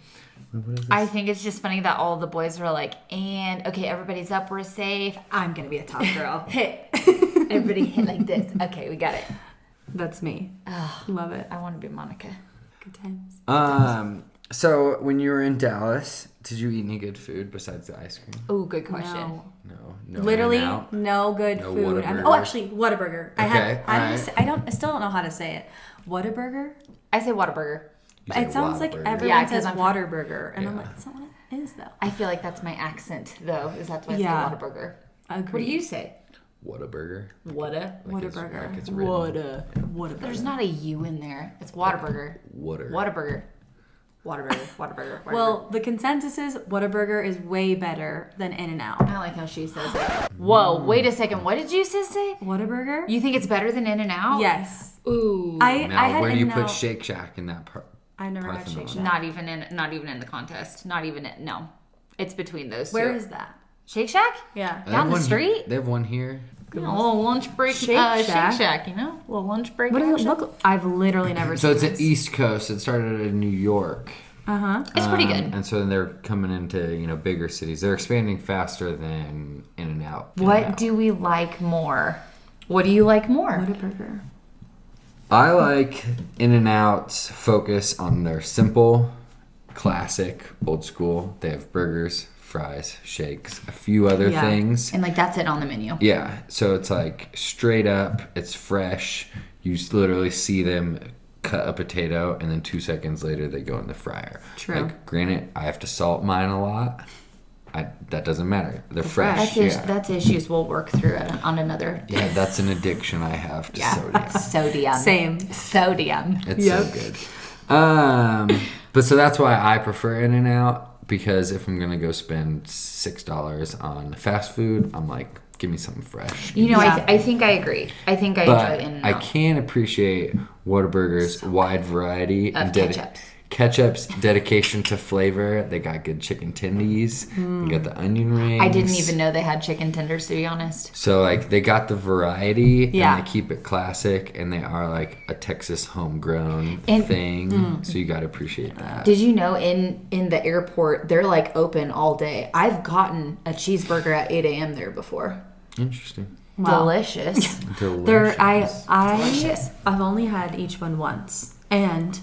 I think it's just funny that all the boys were like, and okay, everybody's up, we're safe. I'm gonna be a top girl. Hit. Everybody hit like this. Okay, we got it. That's me. Love it. I want to be Monica. Good times. So when you were in Dallas, did you eat any good food besides the ice cream? Oh, good question. No. Literally no good no food. Actually, Whataburger. Okay. I still don't know how to say it. Whataburger? I say Whataburger. It sounds like everyone says Waterburger, and I'm like, that's not what it is, though. I feel like that's my accent, though. That's why I say Whataburger. Agreed. What do you say? Whataburger. Whataburger. It's Whataburger. There's not a U in there. It's Whataburger. Whataburger. Well, the consensus is Whataburger is way better than In-N-Out. I like how she says it. Whoa, wait a second. What did you say? Whataburger? You think it's better than In-N-Out? Yes. Ooh. Now, where do you put Shake Shack in that part? I never had Shake Shack. Not even in the contest. No. It's between those two. Where is that? Shake Shack? Yeah. Down the street? They have one here. A little lunch break Shake Shack, you know? A little lunch break. What does it look like? I've literally never seen So it's the East Coast. It started in New York. It's pretty good. And so then they're coming into, bigger cities. They're expanding faster than In-N-Out. What do we like more? What do you like more? Whataburger. I like In-N-Out's focus on their simple, classic, old school. They have burgers, fries, shakes, a few other things. And like that's it on the menu. Yeah. So it's like straight up, it's fresh. You literally see them cut a potato and then 2 seconds later they go in the fryer. True. Like, granted, I have to salt mine a lot. That doesn't matter. They're fresh. That's issues we'll work through on another. Yeah, that's an addiction I have to sodium. Sodium. Same. Sodium. It's so good. But so that's why I prefer In-N-Out, because if I'm gonna go spend $6 on fast food, I'm like, give me something fresh. You know, I think I agree. I think I enjoy In-N-Out. I can appreciate Whataburger's wide variety of and ketchup's dedication to flavor. They got good chicken tendies. They got the onion rings. I didn't even know they had chicken tenders, to be honest. So, like, they got the variety, and they keep it classic, and they are, like, a Texas homegrown thing. So you got to appreciate that. Did you know in the airport, they're, like, open all day? I've gotten a cheeseburger at 8 a.m. there before. Interesting. Wow. Delicious. Delicious. I've only had each one once, and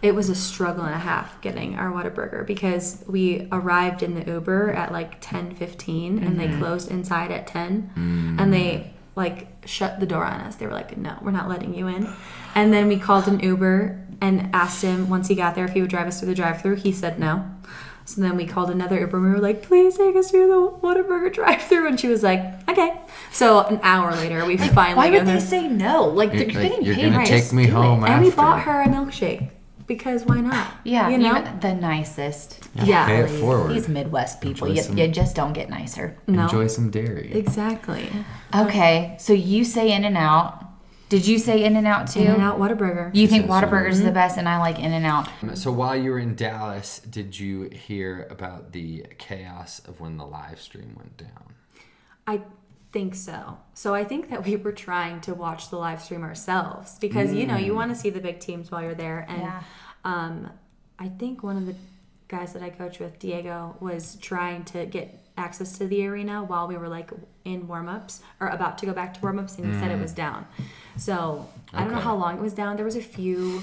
it was a struggle and a half getting our Whataburger because we arrived in the Uber at like 10:15 and they closed inside at 10 and they like shut the door on us. They were like, no, we're not letting you in. And then we called an Uber and asked him once he got there if he would drive us through the drive-thru. He said no. So then we called another Uber and we were like, please take us through the Whataburger drive-thru. And she was like, okay. So an hour later, we finally Why would they say no? Like, they're getting you're paid. gonna take me home after. And we bought her a milkshake. Because why not? Yeah, you know? even the nicest. Yeah. Pay it forward. These Midwest people, you just don't get nicer. No. Enjoy some dairy. Exactly. Okay, so you say In-N-Out. Did you say In-N-Out too? In-N-Out Whataburger. You think Whataburger is the best, and I like In-N-Out. So while you were in Dallas, did you hear about the chaos of when the live stream went down? I think so. So I think that we were trying to watch the live stream ourselves because, you know, you want to see the big teams while you're there. And I think one of the guys that I coach with, Diego, was trying to get access to the arena while we were like in warm-ups or about to go back to warm-ups, and he said it was down. So I don't know how long it was down. There was a few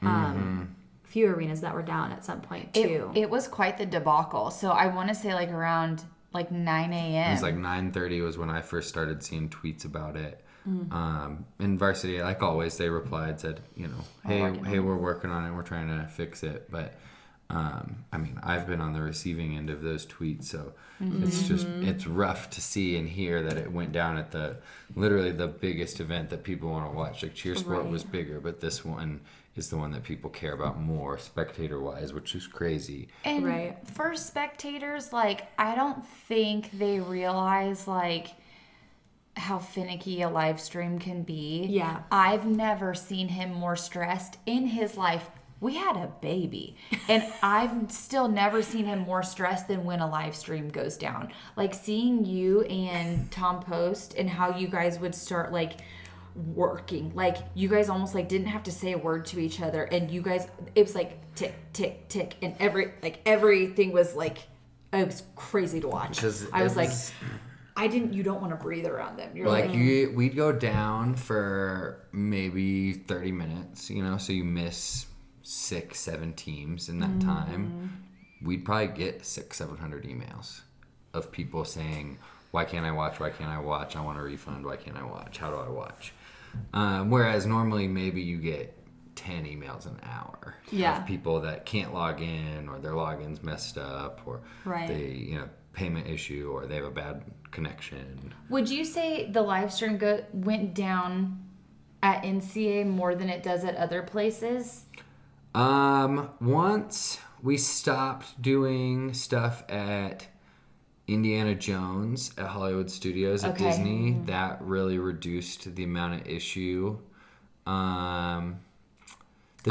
arenas that were down at some point too. It was quite the debacle. So I want to say like around like 9 a.m. It was like 9:30 was when I first started seeing tweets about it. In Varsity, like always, they replied, said, you know, hey, we're working on it. We're trying to fix it. But I mean, I've been on the receiving end of those tweets, so it's rough to see and hear that it went down at literally the biggest event that people want to watch. Like cheer sport was bigger, but this one is the one that people care about more spectator wise, which is crazy. And for spectators, like, I don't think they realize like how finicky a live stream can be. Yeah. I've never seen him more stressed in his life. We had a baby, and I've still never seen him more stressed than when a live stream goes down. Like seeing you and Tom post and how you guys would start like working, like you guys almost like didn't have to say a word to each other, and you guys, it was like tick tick tick, and everything was like, it was crazy to watch. I was like, you don't want to breathe around them. You're like we'd go down for maybe 30 minutes, you know, so you miss 6-7 teams in that time. We'd probably get 600-700 emails of people saying, why can't I watch? Why can't I watch? I want a refund. Why can't I watch? How do I watch? Whereas normally maybe you get 10 emails an hour of people that can't log in, or their login's messed up, or they, you know, payment issue, or they have a bad connection. Would you say the live stream went down at NCA more than it does at other places? Once we stopped doing stuff at Indiana Jones at Hollywood Studios at Disney, that really reduced the amount of issue. The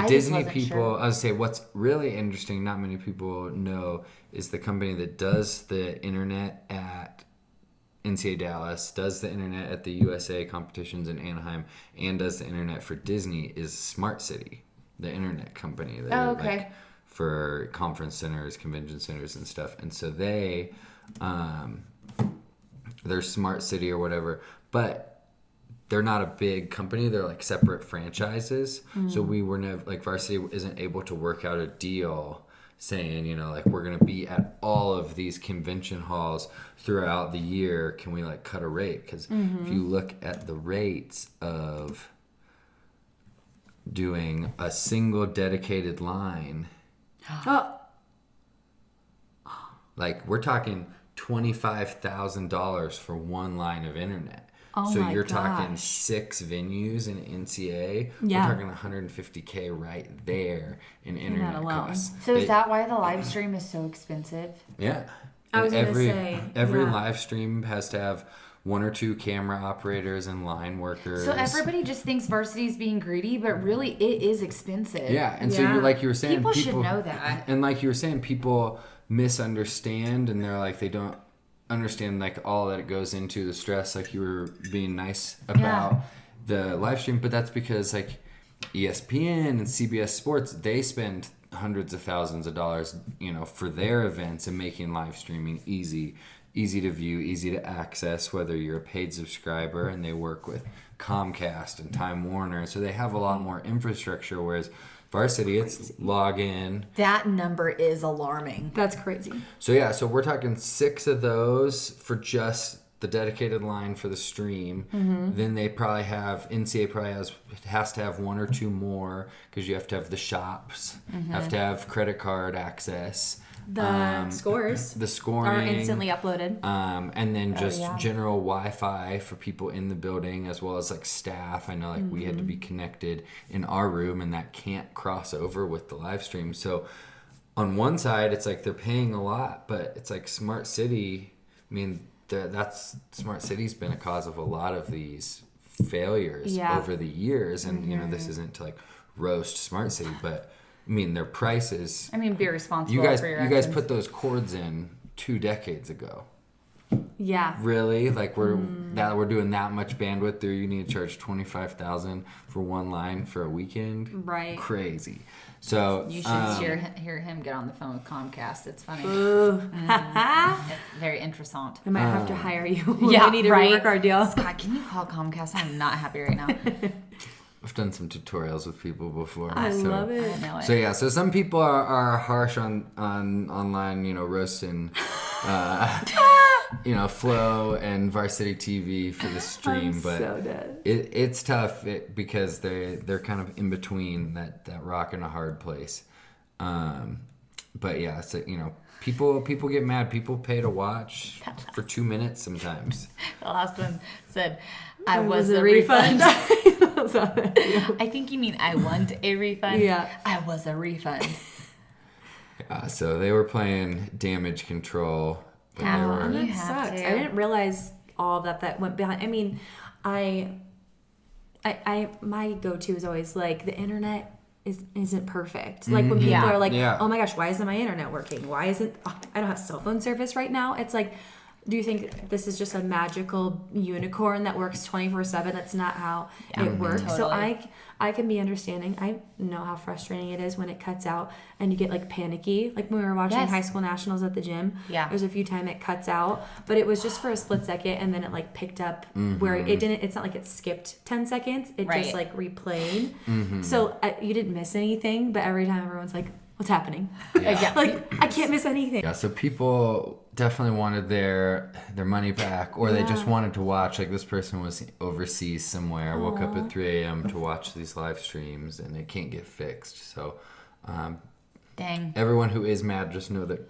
Disney people, I would say what's really interesting, not many people know, is the company that does the internet at NCA Dallas, does the internet at the USA competitions in Anaheim, and does the internet for Disney is Smart City, the internet company. Like for conference centers, convention centers, and stuff. And so they're Smart City or whatever, but they're not a big company. They're like separate franchises. So we were never, like Varsity isn't able to work out a deal saying, you know, like, we're going to be at all of these convention halls throughout the year. Can we, like, cut a rate? Because if you look at the rates of doing a single dedicated line, like, we're talking $25,000 for one line of internet. Oh so my you're talking gosh. 6 venues in NCA. Yeah. We're talking $150K right there in internet alone. costs. So is that why the live stream is so expensive? Yeah. I was And gonna say, every yeah. live stream has to have 1 or 2 camera operators and line workers. So everybody just thinks varsity's being greedy, but really it is expensive. Yeah, and so Yeah. you, like you were saying, People should know that. And like you were saying, people misunderstand, and they're like, they don't understand like all that it goes into, the stress, like you were being nice about the live stream. But that's because like ESPN and CBS Sports, they spend hundreds of thousands of dollars, you know, for their events and making live streaming easy to view, easy to access, whether you're a paid subscriber, and they work with Comcast and Time Warner. So they have a lot more infrastructure, whereas varsity, it's log in. That number is alarming. That's crazy. So yeah, so we're talking 6 of those for just the dedicated line for the stream. Then they probably have, NCA probably has to have 1 or 2 more, because you have to have the shops, have to have credit card access. The scores The scoring are instantly uploaded. and then just general Wi-Fi for people in the building, as well as like staff. I know like we had to be connected in our room, and that can't cross over with the live stream. So on one side, it's like they're paying a lot, but it's like Smart City. I mean, that's Smart City's been a cause of a lot of these failures over the years. And you know, this isn't to like roast Smart City, but I mean, their prices. I mean, be responsible You guys, for your you guys actions. put those cords in 2 decades ago. Yeah. Really? Like we're doing that much bandwidth there? You need to charge $25,000 for one line for a weekend? Right. Crazy. So You should hear him get on the phone with Comcast. It's funny. Ooh. It's very interesting. I might have to hire you. Yeah, we need to right. rework our deal. Scott, can you call Comcast? I'm not happy right now. I've done some tutorials with people before. I love I it. know it. So yeah, so some people are harsh on online, you know, roasting, you know, Flow and Varsity TV for the stream, I'm but so dead. it's tough because they're kind of in between that rock and a hard place. But yeah, so you know, people get mad. People pay to watch for 2 minutes sometimes. The last one said, I was a a refund. I I think you mean I want a refund. Yeah. I was a refund. So they were playing Damage Control. But they were, You That have sucks. to. I didn't realize all that went behind. I mean, I my go-to is always like the internet isn't perfect. Like when people Yeah. are like, Yeah. "Oh my gosh, why isn't my internet working? Why isn't I don't have cell phone service right now?" It's like, do you think this is just a magical unicorn that works 24/7? That's not how it works. So Totally. I can be understanding. I know how frustrating it is when it cuts out and you get like panicky. Like when we were watching Yes. High School Nationals at the gym. Yeah. There's a few times it cuts out, but it was just for a split second, and then it like picked up where it didn't. It's not like it skipped 10 seconds. It Right. just like replayed. So you didn't miss anything, but every time everyone's like, "What's happening?" Yeah. Like I can't miss anything. Yeah, so people definitely wanted their money back, or they just wanted to watch. Like this person was overseas somewhere, woke up at 3 a.m. to watch these live streams, and it can't get fixed. So Dang. everyone who is mad, just know that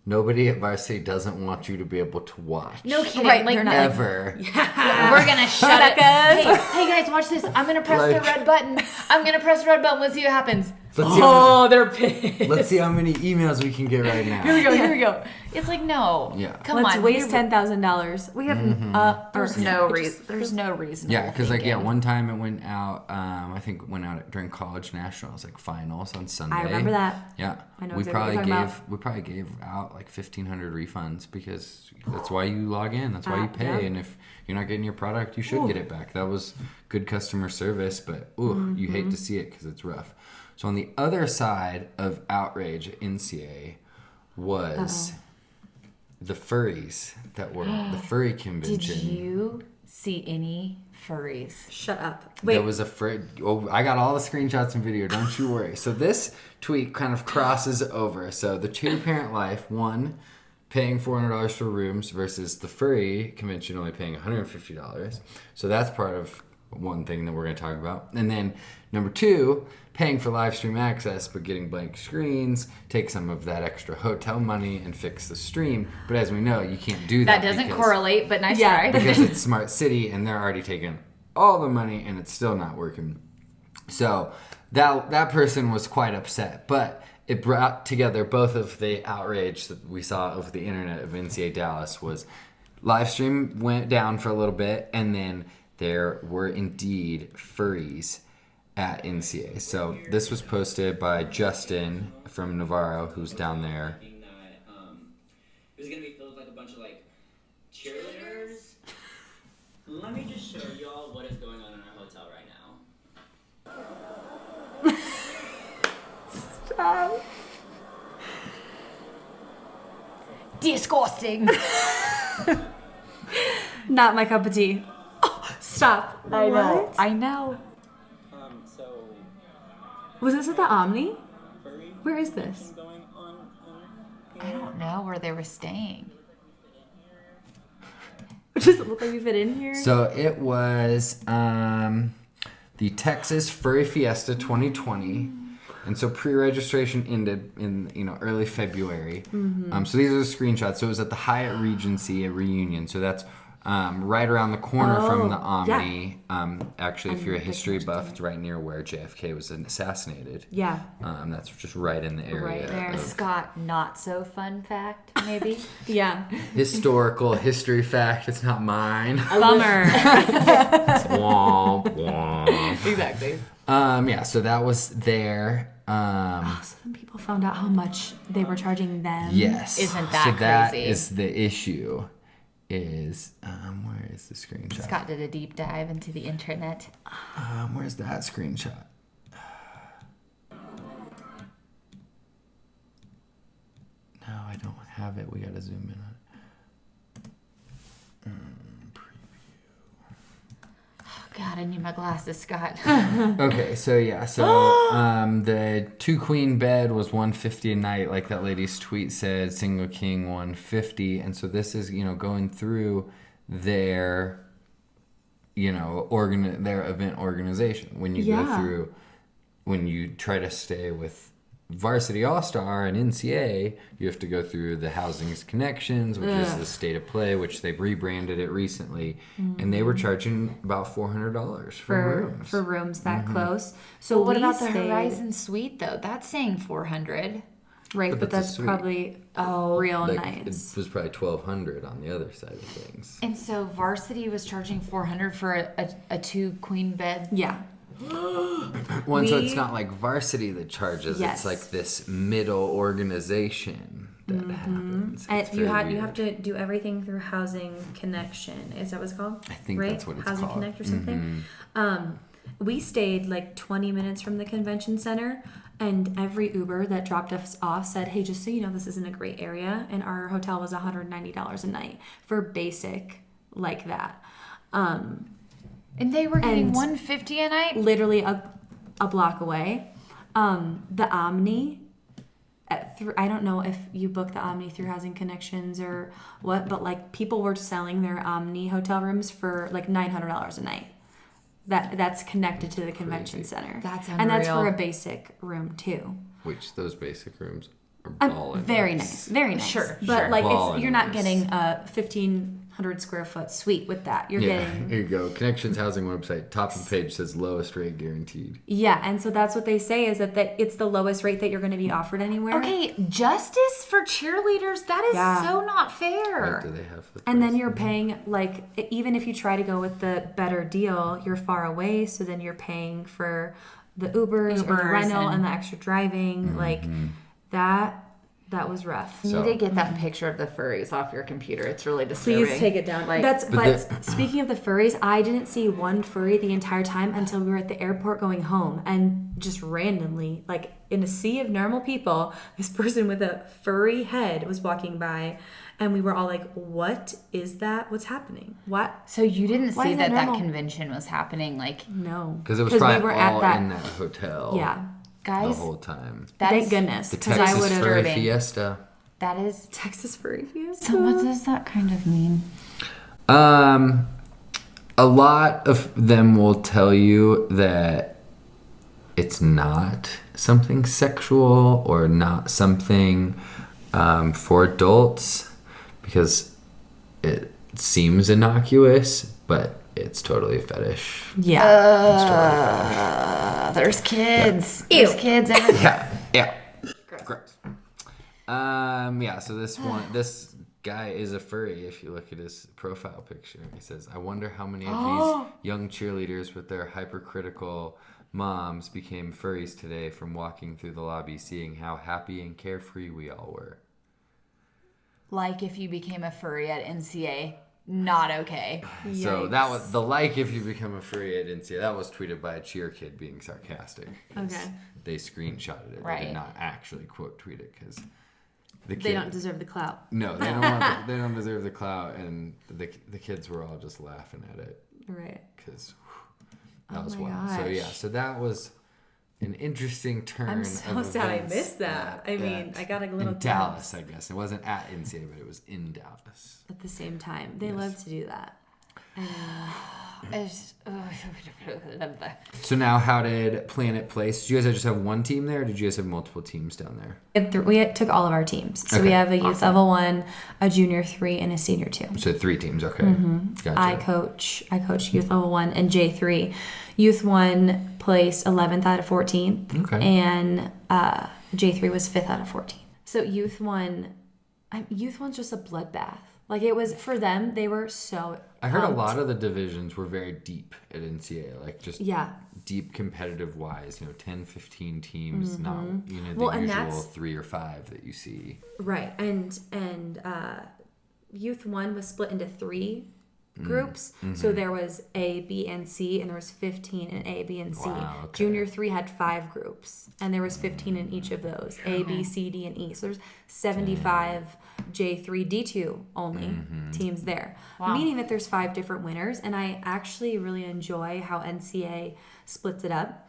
nobody at Varsity doesn't want you to be able to watch. No kidding. Right, like, they're not. Ever. we're gonna shut it. Hey guys, watch this. I'm gonna press the Like- red button. I'm gonna press the red button. Let's see what happens. Let's see how, they're pissed. let's see how many emails we can get right now. Here we go. It's like, no. Yeah. Come Let's on. waste $10,000. We have There's no reason. There's no reason. Yeah, because like one time it went out. I think it went out during college nationals, like finals on Sunday. I remember that. Yeah, I know we exactly what you're probably gave out like 1,500 refunds, because that's why you log in. That's why you pay, yeah. and if you're not getting your product, you should get it back. That was good customer service, but you hate to see it because it's rough. So on the other side of outrage at NCA was the furries that were the furry convention. Did you see any furries. Shut up. There was a I got all the screenshots and video. Don't you worry. So this tweet kind of crosses over. So the cheer parent life, one, paying $400 for rooms versus the furry convention only paying $150. So that's part of one thing that we're going to talk about. And then number two, paying for live stream access but getting blank screens, take some of that extra hotel money and fix the stream. But as we know, you can't do that. That doesn't correlate, but nice try. Because it's Smart City and they're already taking all the money and it's still not working. So that person was quite upset. But it brought together both of the outrage that we saw over the internet of NCA Dallas. Was live stream went down for a little bit, and then there were indeed furries at NCA. So this was posted by Justin from Navarro, who's down there. It was going to be filled with like a bunch of like cheerleaders. Let me just show y'all what is going on in our hotel right now. Stop. Disgusting. Not my cup of tea. Oh, stop. I know. What? I know. So Was this at the Omni? furry Where is this? going on I don't know where they were staying. Does it look like we fit in here? So it was the Texas Furry Fiesta 2020. And so pre-registration ended in early February. So these are the screenshots. So it was at the Hyatt Regency, a reunion. So that's right around the corner from the Omni. Actually, if you're a history buff, it's right near where JFK was assassinated. Yeah. That's just right in the area. Right there. of Scott, not so fun fact, maybe. Yeah. historical history fact. It's not mine. Bummer. Womp, womp. Exactly. Yeah, so that was there. So then people found out how much they were charging them. Yes. Isn't that so that crazy? is the issue. Is where is the screenshot? Scott did a deep dive into the internet. Where's that screenshot? No, I don't have it. We gotta zoom in on it. Oh, God, I need my glasses, Scott. Okay, so yeah, so the 2-queen bed was $150 a night, like that lady's tweet said. Single king $150, and so this is going through their their event organization. When you go through, when you try to stay with Varsity All-Star and NCA, you have to go through the Housing's Connections, which is the State of Play, which they rebranded it recently, and they were charging about $400 for rooms that close. So what we about the stayed, Horizon Suite though? That's saying $400. Right, but that's a that's suite. probably real Like, nice. it was probably $1,200 on the other side of things. And so Varsity was charging $400 for a 2-queen bed. Yeah. One, so it's not like Varsity that charges. Yes. It's like this middle organization that happens. And It's you very have weird. to do everything through Housing Connection. Is that what it's called? I think right? that's what it's Housing called. Connect or something. We stayed like 20 minutes from the convention center, and every Uber that dropped us off said, "Hey, just so you know, this isn't a great area." And our hotel was $190 a night for basic like that. And they were getting And $150 a night? Literally a block away. The Omni, I don't know if you booked the Omni through Housing Connections or what, but like people were selling their Omni hotel rooms for like $900 a night. That's connected to the convention center. That's And that's for unreal. a basic room too. Which those basic rooms are ballin'. Very nice, very nice. Sure, but sure. like Ballin' you're not nice. getting a 1,500 square foot suite with that. You're Yeah, getting here you go. Connections Housing website, top of the page says lowest rate guaranteed. yeah, and so that's what they say is that it's the lowest rate that you're going to be offered anywhere. Okay, justice for cheerleaders? That is Yeah. so not What fair. do they have for the And then price? you're paying, like, even if you try to go with the better deal, you're far away, so then you're paying for the Ubers or the Ubers rental and- and the extra driving. Like, that That was rough. You need to get that picture of the furries off your computer. It's really disturbing. Please take it down. Like, but speaking of the furries, I didn't see one furry the entire time until we were at the airport going home, and just randomly, like in a sea of normal people, this person with a furry head was walking by, and we were all like, "What is that? What's happening? What?" So you didn't Why see is that that normal? convention was happening, like No, Because it was probably all in that hotel. Yeah, guys. The whole time. thank goodness, The because Texas I would have. Furry Fiesta. That is. Texas Furry Fiesta. So what does that kind of mean? A lot of them will tell you that it's not something sexual or not something for adults, because it seems innocuous, but it's totally a fetish. Yeah. It's totally a fetish. There's kids. Ew. There's kids everywhere. Yeah. Gross. So this guy is a furry. If you look at his profile picture, he says, "I wonder how many of these young cheerleaders with their hypercritical moms became furries today from walking through the lobby, seeing how happy and carefree we all were." Like if you became a furry at NCA, not okay. So that was the if you become a furry at NCA. That was tweeted by a cheer kid being sarcastic. Okay. They screenshotted it. Right. They did not actually quote tweet it because They don't deserve the clout. No, they don't deserve the clout, and the kids were all just laughing at it Right. because that was my wild. So gosh. so that was an interesting turn. I'm so of sad I events missed that. I mean, I got a little in Dallas, I guess it wasn't at NCA, but it was in Dallas. at the same time. They love to do that. So now, how did Planet place? Did you guys just have one team there, or did you guys have multiple teams down there? We took all of our teams. So we Okay, have a youth level 1, a junior 3, and a senior 2. So 3 teams. Okay, gotcha. I coach youth level 1 and J3. Youth 1 placed 11th out of 14. Okay. And J3 was 5th out of 14. So youth 1's just a bloodbath. Like it was for them, they were so I heard a pumped. lot of the divisions were very deep at NCA, like just deep competitive wise, 10, 15 teams, not the and usual that's 3 or 5 that you see. Right. And youth 1 was split into 3 groups. So there was A, B, and C, and there was 15 in A, B, and C. Wow, okay. Junior 3 had 5 groups, and there was 15 in each of those, A, B, C, D, and E. So there's 75 J3, D2 only teams there, meaning that there's 5 different winners. And I actually really enjoy how NCA splits it up.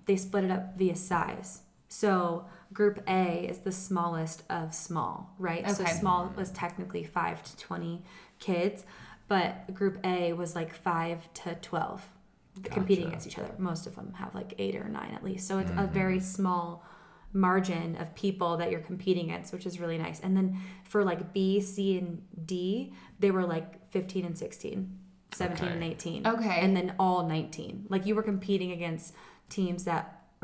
They split it up via size. So Group A is the smallest of small, right? So Okay. small was technically 5 to 20 kids, but Group A was like 5 to 12 competing against each other. Most of them have like 8 or 9 at least. So it's a very small margin of people that you're competing against, which is really nice. And then for like B, C, and D, they were like 15 and 16, 17 and 18. Okay. And then all 19. Like you were competing against teams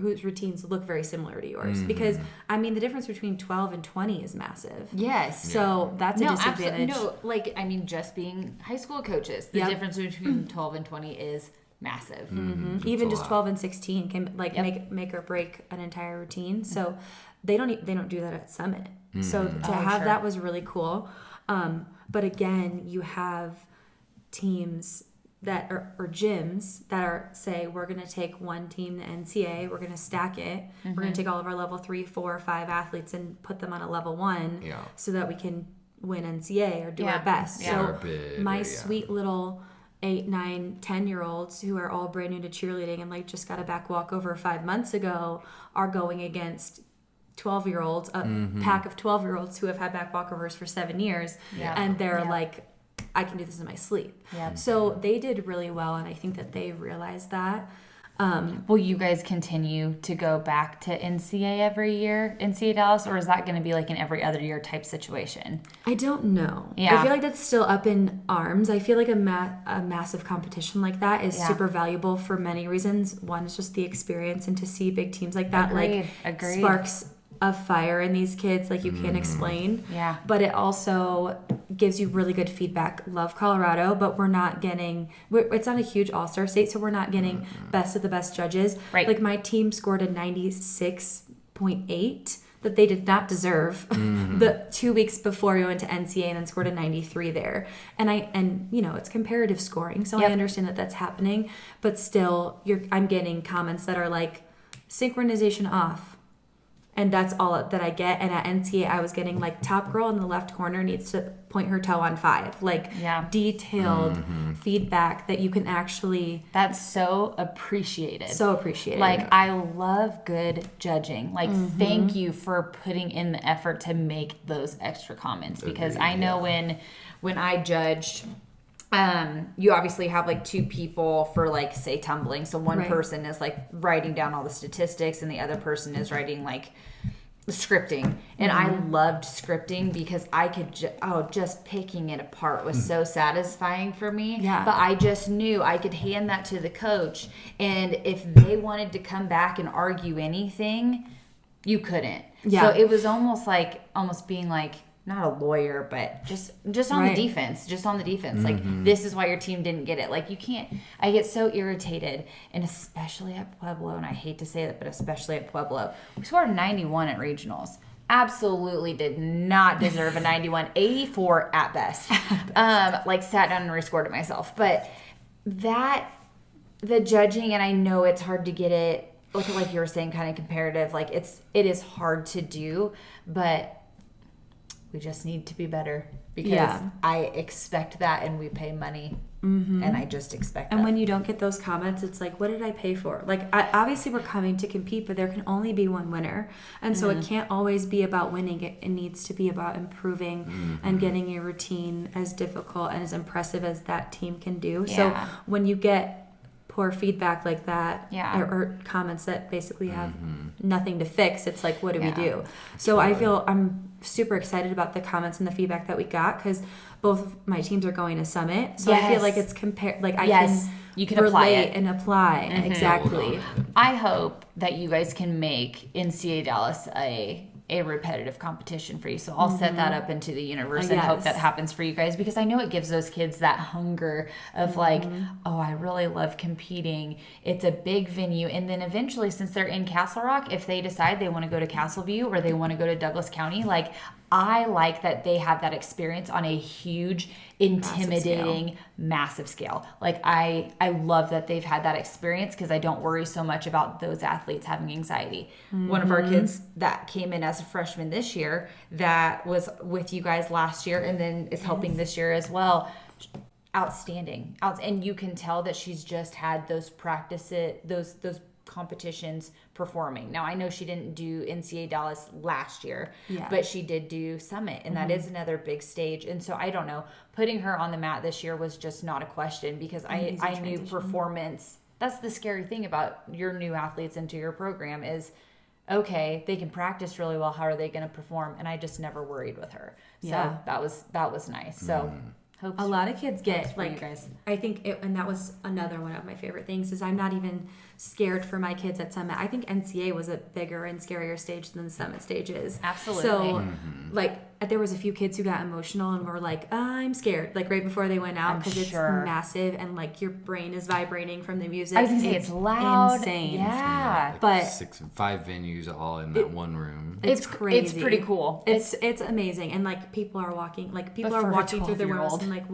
whose routines look very similar to yours. Because, I mean, the difference between 12 and 20 is massive. Yes. So that's a disadvantage. Just being high school coaches, the difference between 12 and 20 is massive. Even just 12 and 16 can make or break an entire routine. So they don't do that at Summit. So to have that was really cool. But again, you have teams that are, or gyms that are say, we're going to take one team, the NCA, we're going to stack it. We're going to take all of our level 3, 4, 5 athletes and put them on a level 1 so that we can win NCA or do our best. Yeah. So my sweet little 8, 9, 10-year-olds who are all brand new to cheerleading and like just got a back walkover 5 months ago are going against 12-year-olds, a pack of 12-year-olds who have had back walkovers for 7 years, and they're like, I can do this in my sleep. So they did really well, and I think that they realized that. Will you guys continue to go back to NCA every year, NCA Dallas, or is that going to be like an every other year type situation? I don't know. Yeah. I feel like that's still up in arms. I feel like a massive competition like that is super valuable for many reasons. One is just the experience, and to see big teams like that Agreed. sparks a fire in these kids like you can't explain. Yeah. But it also gives you really good feedback. Love Colorado, but we're not getting, it's not a huge all-star state, so we're not getting best of the best judges. Right. Like my team scored a 96.8. that they did not deserve the 2 weeks before we went to NCA and then scored a 93 there. And you know, it's comparative scoring, so I understand that that's happening, but still I'm getting comments that are like synchronization off. And that's all that I get. And at NCA, I was getting like top girl in the left corner needs to point her toe on 5. Like detailed feedback that you can actually. That's so appreciated. So appreciated. Like, I love good judging. Like, thank you for putting in the effort to make those extra comments. Because I know when I judged, you obviously have like 2 people for like, say, tumbling. So one person is like writing down all the statistics and the other person is writing like scripting. And I loved scripting because I could just picking it apart was so satisfying for me. But I just knew I could hand that to the coach, and if they wanted to come back and argue anything, you couldn't. So it was almost being like, not a lawyer, but just on the defense, like, this is why your team didn't get it. Like, you can't, I get so irritated, and especially at Pueblo, and I hate to say that, but especially at Pueblo, we scored a 91 at regionals. Absolutely did not deserve a 91, 84 at best. Like, sat down and rescored it myself. But the judging, and I know it's hard to get it, like you were saying, kind of comparative, like it is hard to do, but we just need to be better, because I expect that, and we pay money, and I just expect that. And when you don't get those comments, it's like, what did I pay for? Like, obviously we're coming to compete, but there can only be one winner. And so it can't always be about winning. It needs to be about improving and getting your routine as difficult and as impressive as that team can do. So when you get poor feedback like that, or comments that basically have nothing to fix, it's like, what do we do? So I'm super excited about the comments and the feedback that we got, because both of my teams are going to Summit, so I feel like it's like you can apply it and apply exactly. I hope that you guys can make NCA Dallas a repetitive competition for you. So I'll set that up into the universe and hope that happens for you guys, because I know it gives those kids that hunger of like, oh, I really love competing. It's a big venue. And then eventually, since they're in Castle Rock, if they decide they want to go to Castleview or they want to go to Douglas County, like, I like that they have that experience on a huge, intimidating, massive scale. Like, I love that they've had that experience, because I don't worry so much about those athletes having anxiety. One of our kids that came in as a freshman this year, that was with you guys last year and then is helping this year as well. Outstanding. And you can tell that she's just had those practices, those competitions performing. Now, I know she didn't do NCA Dallas last year, but she did do Summit, and that is another big stage. And so I don't know, putting her on the mat this year was just not a question, because I knew performance. That's the scary thing about your new athletes into your program is, okay, they can practice really well. How are they going to perform? And I just never worried with her. So that was nice. So a lot of kids get like, you guys. I think and that was another one of my favorite things, is I'm not even scared for my kids at Summit. I think NCA was a bigger and scarier stage than the Summit stage is. Absolutely. So like, there was a few kids who got emotional and were like, I'm scared, like right before they went out, because it's massive and like your brain is vibrating from the music. I was gonna say, it's loud. Insane. Yeah. But 5 venues all in that one room. It's crazy. It's pretty cool. It's amazing. And like, people are walking through the rooms and like,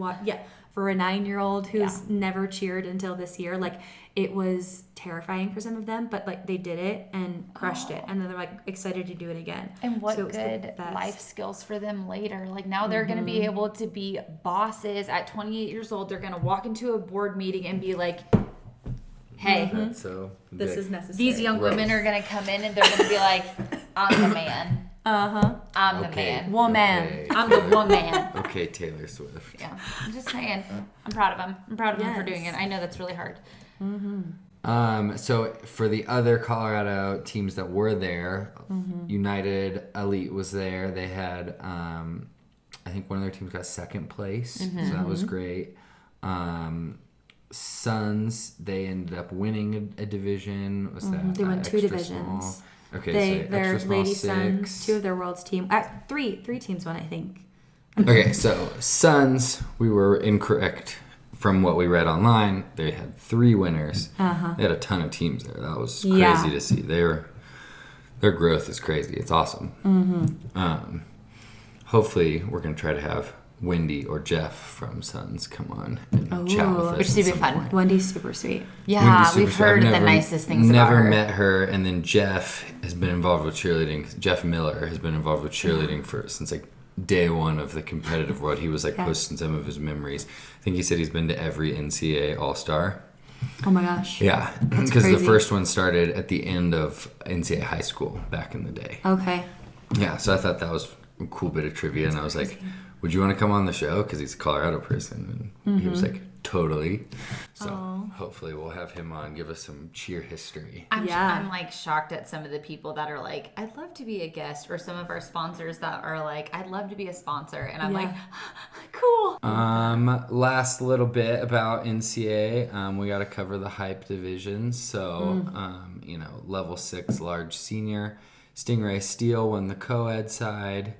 for a 9-year-old who's never cheered until this year, like, it was terrifying for some of them, but like, they did it and crushed it, and then they're like excited to do it again. And what good life skills for them later. Like, now they're going to be able to be bosses at 28 years old. They're going to walk into a board meeting and be like, hey, this is necessary. These young women are going to come in and they're going to be like, I'm the man. I'm the man. Woman. Okay. I'm the woman. Okay, Taylor Swift. Yeah, I'm just saying. I'm proud of them. I'm proud of them for doing it. I know that's really hard. So for the other Colorado teams that were there, United Elite was there. They had, I think one of their teams got second place, so that was great. Suns, they ended up winning a division. Was that they won 2 divisions. Small? Okay, so their Lady 6. Suns, 2 of their world's team. 3 teams won, I think. Okay, so Suns, we were incorrect from what we read online. They had 3 winners. They had a ton of teams there. That was crazy to see. Their growth is crazy. It's awesome. Hopefully, we're going to try to have Wendy or Jeff from Sons come on and chat with us. Which would be fun. Wendy's super sweet. Yeah, we've heard the nicest things about her. Never met her, and then Jeff has been involved with cheerleading. Jeff Miller has been involved with cheerleading since like day one of the competitive world. He was like posting some of his memories. I think he said he's been to every NCA All-Star. Oh my gosh. Yeah, because the first one started at the end of NCA High School back in the day. Okay. Yeah, so I thought that was a cool bit of trivia, and I was like, would you want to come on the show? Because he's a Colorado person. And he was like, totally. So hopefully we'll have him on, give us some cheer history. I'm like shocked at some of the people that are like, I'd love to be a guest, or some of our sponsors that are like, I'd love to be a sponsor. And I'm like, cool. Last little bit about NCA. We got to cover the hype divisions. So, level 6 large senior. Stingray Steel won the co-ed side.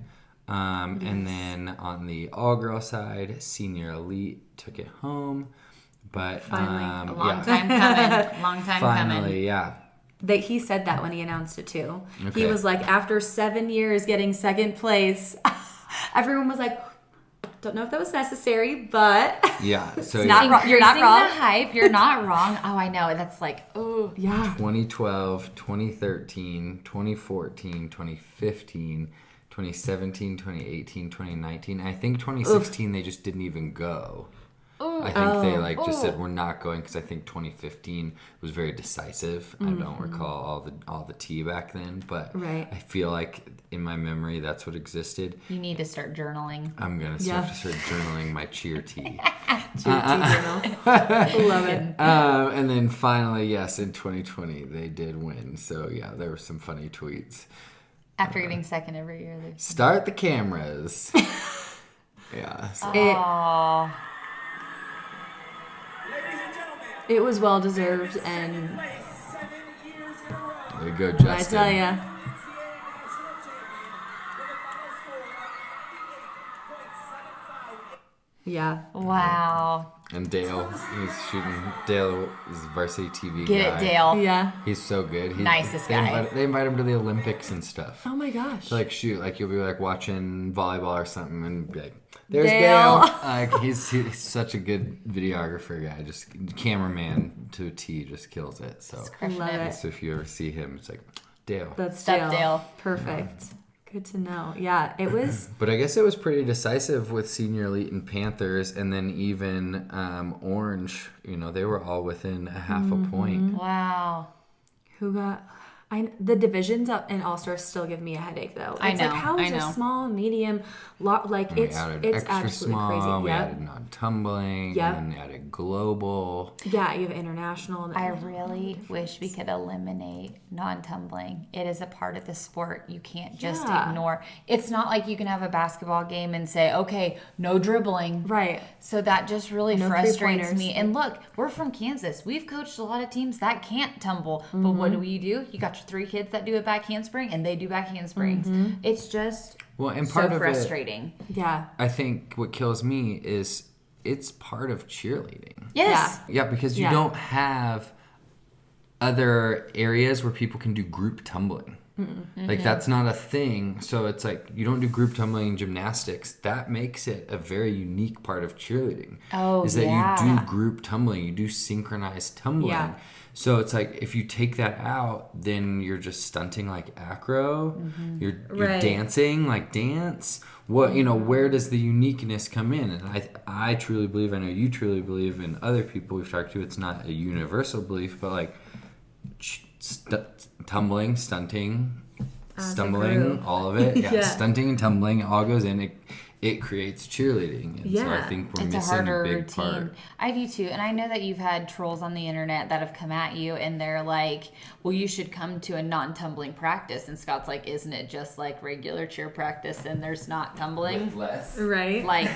And then on the all-girl side, Senior Elite took it home. But finally, a long time coming. Long time finally, coming. Yeah. He said that when he announced it too. Okay. He was like, after 7 years getting second place, everyone was like, don't know if that was necessary, but Yeah. So It's not wrong. You're not wrong. The hype. You're not wrong. Oh, I know. That's like, oh. yeah. 2012, 2013, 2014, 2015, 2017, 2018, 2019. I think 2016 they just didn't even go. I think they just said we're not going, because I think 2015 was very decisive. I don't recall all the tea back then, but Right. I feel like in my memory that's what existed. You need to start journaling. I'm gonna have to start journaling my cheer tea. Love it. And then finally, yes, in 2020 they did win. So yeah, there were some funny tweets. After getting second every year. Start the cameras. Yeah. So. It was well deserved, and There you go, Justin. I tell ya. Yeah. Wow. And Dale, he's shooting. Dale is varsity TV Get guy. it, Dale. Yeah. He's so good. Nicest guy. They invite him to the Olympics and stuff. Oh my gosh. To, like, shoot, like you'll be like watching volleyball or something and be like, there's Dale. Dale. Like he's such a good videographer guy. Just cameraman to a T, just kills it. So, Love it. so if you ever see him, it's like Dale. That's Step Dale. Perfect. Good to know. Yeah, it was. But I guess it was pretty decisive with Senior Elite and Panthers, and then even Orange. They were all within a half a point. Wow. Who got? The divisions up in All-Star still give me a headache though. It's I like, how is know. a small, medium, like And it's extra absolutely small, crazy. we Yep. added non-tumbling, Yep. and then added global. Yeah, you have international. I really wish we could eliminate non-tumbling. It is a part of the sport. You can't just ignore. It's not like you can have a basketball game and say, okay, no dribbling. Right. So that just really No frustrates three-pointers. me. And look, we're from Kansas. We've coached a lot of teams that can't tumble. But what do? You got your 3 kids that do a back handspring, and they do back handsprings. It's just And so part of frustrating. Yeah. I think what kills me is it's part of cheerleading. Yes. Yeah, because you don't have other areas where people can do group tumbling. Like that's not a thing. So it's like you don't do group tumbling in gymnastics. That makes it a very unique part of cheerleading. Oh, is that yeah. you do group tumbling, you do synchronized tumbling. Yeah. So it's like if you take that out, then you're just stunting like acro. You're Right. dancing like dance. What where does the uniqueness come in? And I truly believe, I know you truly believe, and other people we've talked to, it's not a universal belief, but like tumbling, stunting, stumbling, group. all of it. Yeah, Yeah. Stunting and tumbling, it all goes in. It creates cheerleading. And so I Yeah. think we're It's a missing harder a big routine. part. I do too. And I know that you've had trolls on the internet that have come at you and they're like, well, you should come to a non-tumbling practice. And Scott's like, isn't it just like regular cheer practice and there's not tumbling? Less. Right. Like,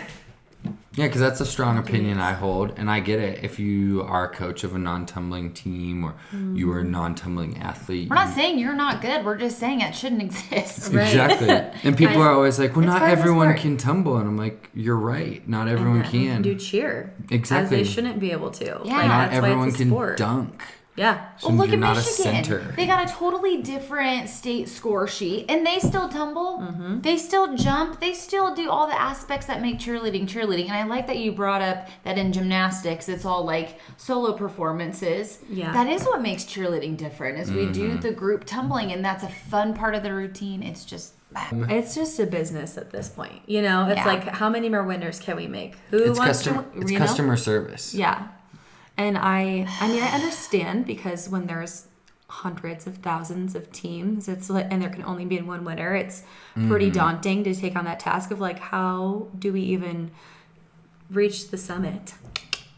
Yeah, because that's a strong opinion I hold, and I get it. If you are a coach of a non-tumbling team or you are a non-tumbling athlete, we're not saying you're not good. We're just saying it shouldn't exist. Right. Exactly. And people are always like, well, It's not part of the everyone sport. can tumble. And I'm like, you're right. Not everyone can. do cheer. Exactly. As they shouldn't be able to. Yeah. Like, Not that's why everyone it's a can sport. dunk. Yeah. Well, look you're at not a Michigan. center. They got a totally different state score sheet, and they still tumble. They still jump. They still do all the aspects that make cheerleading. And I like that you brought up that in gymnastics, it's all like solo performances. Yeah. That is what makes cheerleading different. Is we do the group tumbling, and that's a fun part of the routine. It's just a business at this point. You know, it's Yeah. like, how many more winners can we make? Who It's wants it's you know? customer service. Yeah. And I mean, I understand, because when there's hundreds of thousands of teams, it's like, and there can only be one winner, it's pretty daunting to take on that task of like, how do we even reach the summit?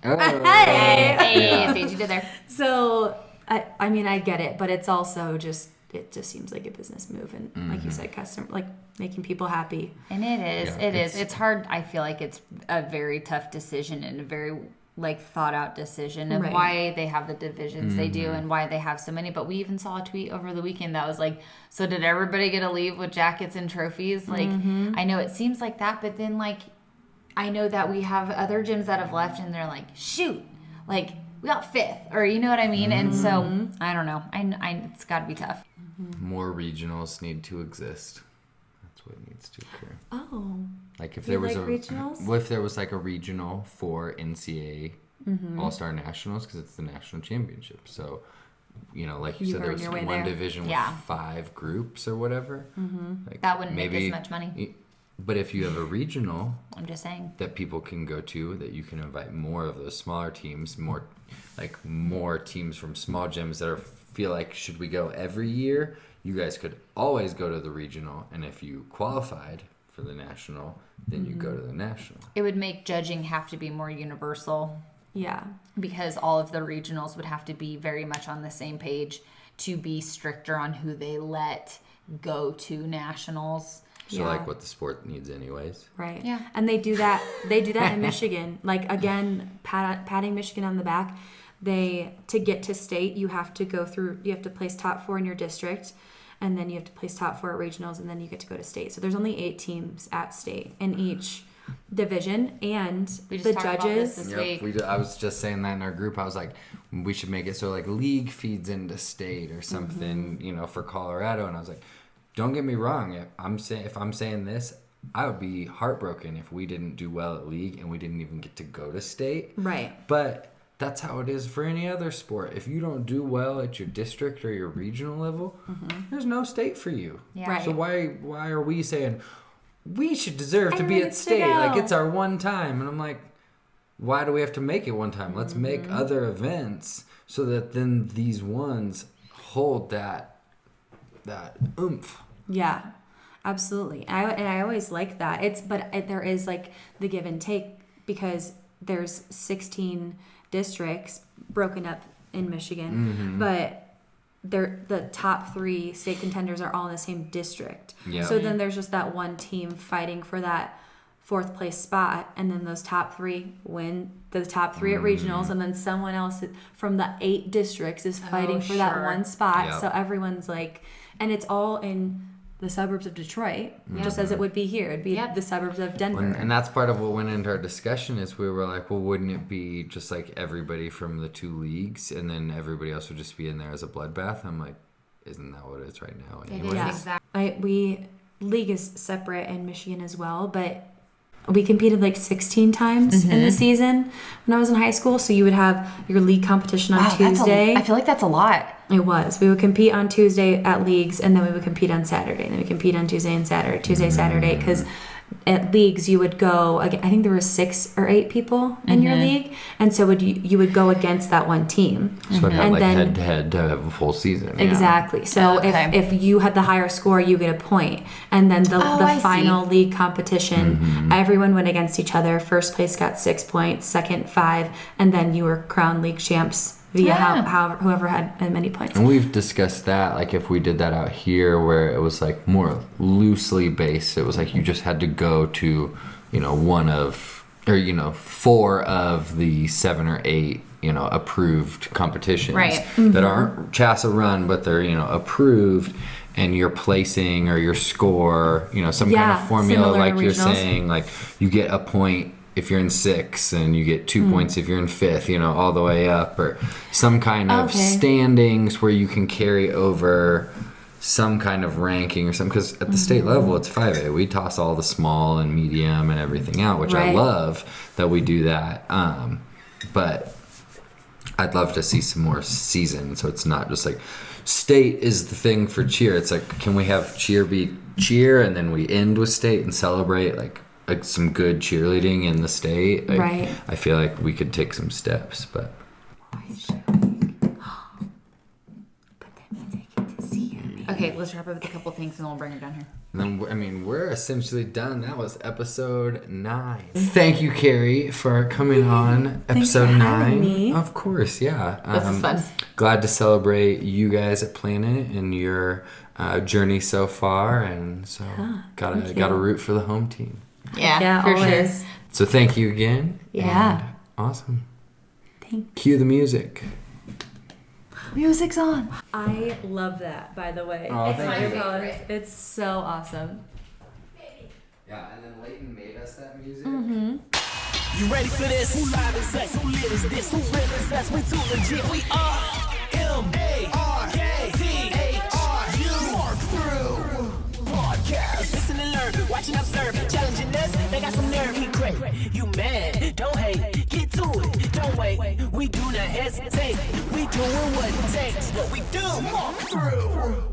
Oh. hey, see what you did there. So I mean, I get it, but it's also just, it just seems like a business move, and like you said, like making people happy. And it is. Yeah, It is. It's hard. I feel like it's a very tough decision and a very thought out decision of Right. why they have the divisions they do and why they have so many. But we even saw a tweet over the weekend that was like, so did everybody get to leave with jackets and trophies? Like, I know it seems like that, but then like, I know that we have other gyms that have left and they're like, shoot, like we got 5th, or you know what I mean? And so I don't know. I it's got to be tough. More regionals need to exist. That's what needs to occur. Oh. Like if You there was like regionals? if there was like a regional for NCA All-Star Nationals, because it's the national championship. So, you know, like you You said, there earn was your way one there. division Yeah. with 5 groups or whatever. Like That wouldn't make as much money. But if you have a regional I'm just saying. that people can go to, that you can invite more of those smaller teams, more teams from small gyms that feel like, should we go every year? You guys could always go to the regional, and if you qualified for the national, then you go to the national. It would make judging have to be more universal, Yeah. because all of the regionals would have to be very much on the same page to be stricter on who they let go to nationals. So Yeah. like what the sport needs anyways. Right. Yeah. And they do that in Michigan. Like, again, patting Michigan on the back. To get to state, you have to place top 4 in your district, and then you have to place top 4 at regionals, and then you get to go to state. So there's only 8 teams at state in each division, and We just the talked about judges. this Yep, week. I was just saying that in our group. I was like, we should make it so like league feeds into state or something, you know, for Colorado. And I was like, don't get me wrong. If I'm saying this, I would be heartbroken if we didn't do well at league and we didn't even get to go to state. Right. But that's how it is for any other sport. If you don't do well at your district or your regional level, there's no state for you. Yeah. Right. So why are we saying we should deserve to be Everyone at gets to state? Like, go. it's our one time. And I'm like, why do we have to make it one time? Let's make other events so that then these ones hold that oomph. Yeah, absolutely. I always like that. There is like the give and take, because there's 16 districts broken up in Michigan, but the top 3 state contenders are all in the same district. Yeah. So then there's just that one team fighting for that 4th place spot, and then those top 3 win the top 3 at regionals, and then someone else from the 8 districts is fighting for that sure. one spot. Yep. So everyone's like, and it's all in the suburbs of Detroit, just as it would be here. It'd be Yep. the suburbs of Denver. And that's part of what went into our discussion is we were like, well, wouldn't it be just like everybody from the 2 leagues and then everybody else would just be in there as a bloodbath? I'm like, isn't that what it is right now It anyways? is Yeah. exactly. League is separate in Michigan as well, but we competed like 16 times in the season when I was in high school. So you would have your league competition on Tuesday. I feel like that's a lot. It was. We would compete on Tuesday at leagues, and then we would compete on Saturday. And then we compete on Tuesday and Saturday, Saturday, because at leagues you would go. I think there were 6 or 8 people in your league, and so you would go against that one team. So it had And like then- head to head to have a full season. Yeah. Exactly. So Okay. if you had the higher score, you get a point, and then the I see. final league competition, everyone went against each other. First place got 6 points, second 5, and then you were crowned league champs via Yeah. whoever had as many points. And we've discussed that, like if we did that out here where it was like more loosely based, it was like you just had to go to, you know, 4 of the 7 or 8, you know, approved competitions Right. that aren't CHASA run, but they're, you know, approved, and your placing or your score, you know, some kind Yeah, of formula, similar like to you're regionals. saying, like you get a point if you're in 6th, and you get 2 points if you're in 5th, you know, all the way up, or some kind of standings where you can carry over some kind of ranking or something. Because at the state level, it's 5A. We toss all the small and medium and everything out, which I love that we do that. But I'd love to see some more season, so it's not just like state is the thing for cheer. It's like, can we have cheer be cheer, and then we end with state and celebrate like some good cheerleading in the state? Like, Right. I feel like we could take some steps, but Okay, let's wrap up with a couple things and then we'll bring it down here. and then I mean, we're essentially done. That was episode 9. Thank you, Carrie, for coming on episode for 9. having me. Of course, yeah. This is fun. Glad to celebrate you guys at Planet and your journey so far, and so gotta root for the home team. Yeah, for always. sure. So thank you again. Yeah. And awesome. Thank Cue the music. Music's on. I love that, by the way. Oh, thank you. It's so awesome. Yeah, and then Leighton made us that music. You ready for this? Who live is us? Who lit is this? Who real is us? We too legit. We are M-A-R-K-T-H-R-U. Mark Thru Podcast. Listen and learn, watch and observe. Challenging us, they got some nerve. He great. You mad? Don't hate. Get to it. Don't wait. We do not hesitate. We doing what it takes. What we do. Mark Thru.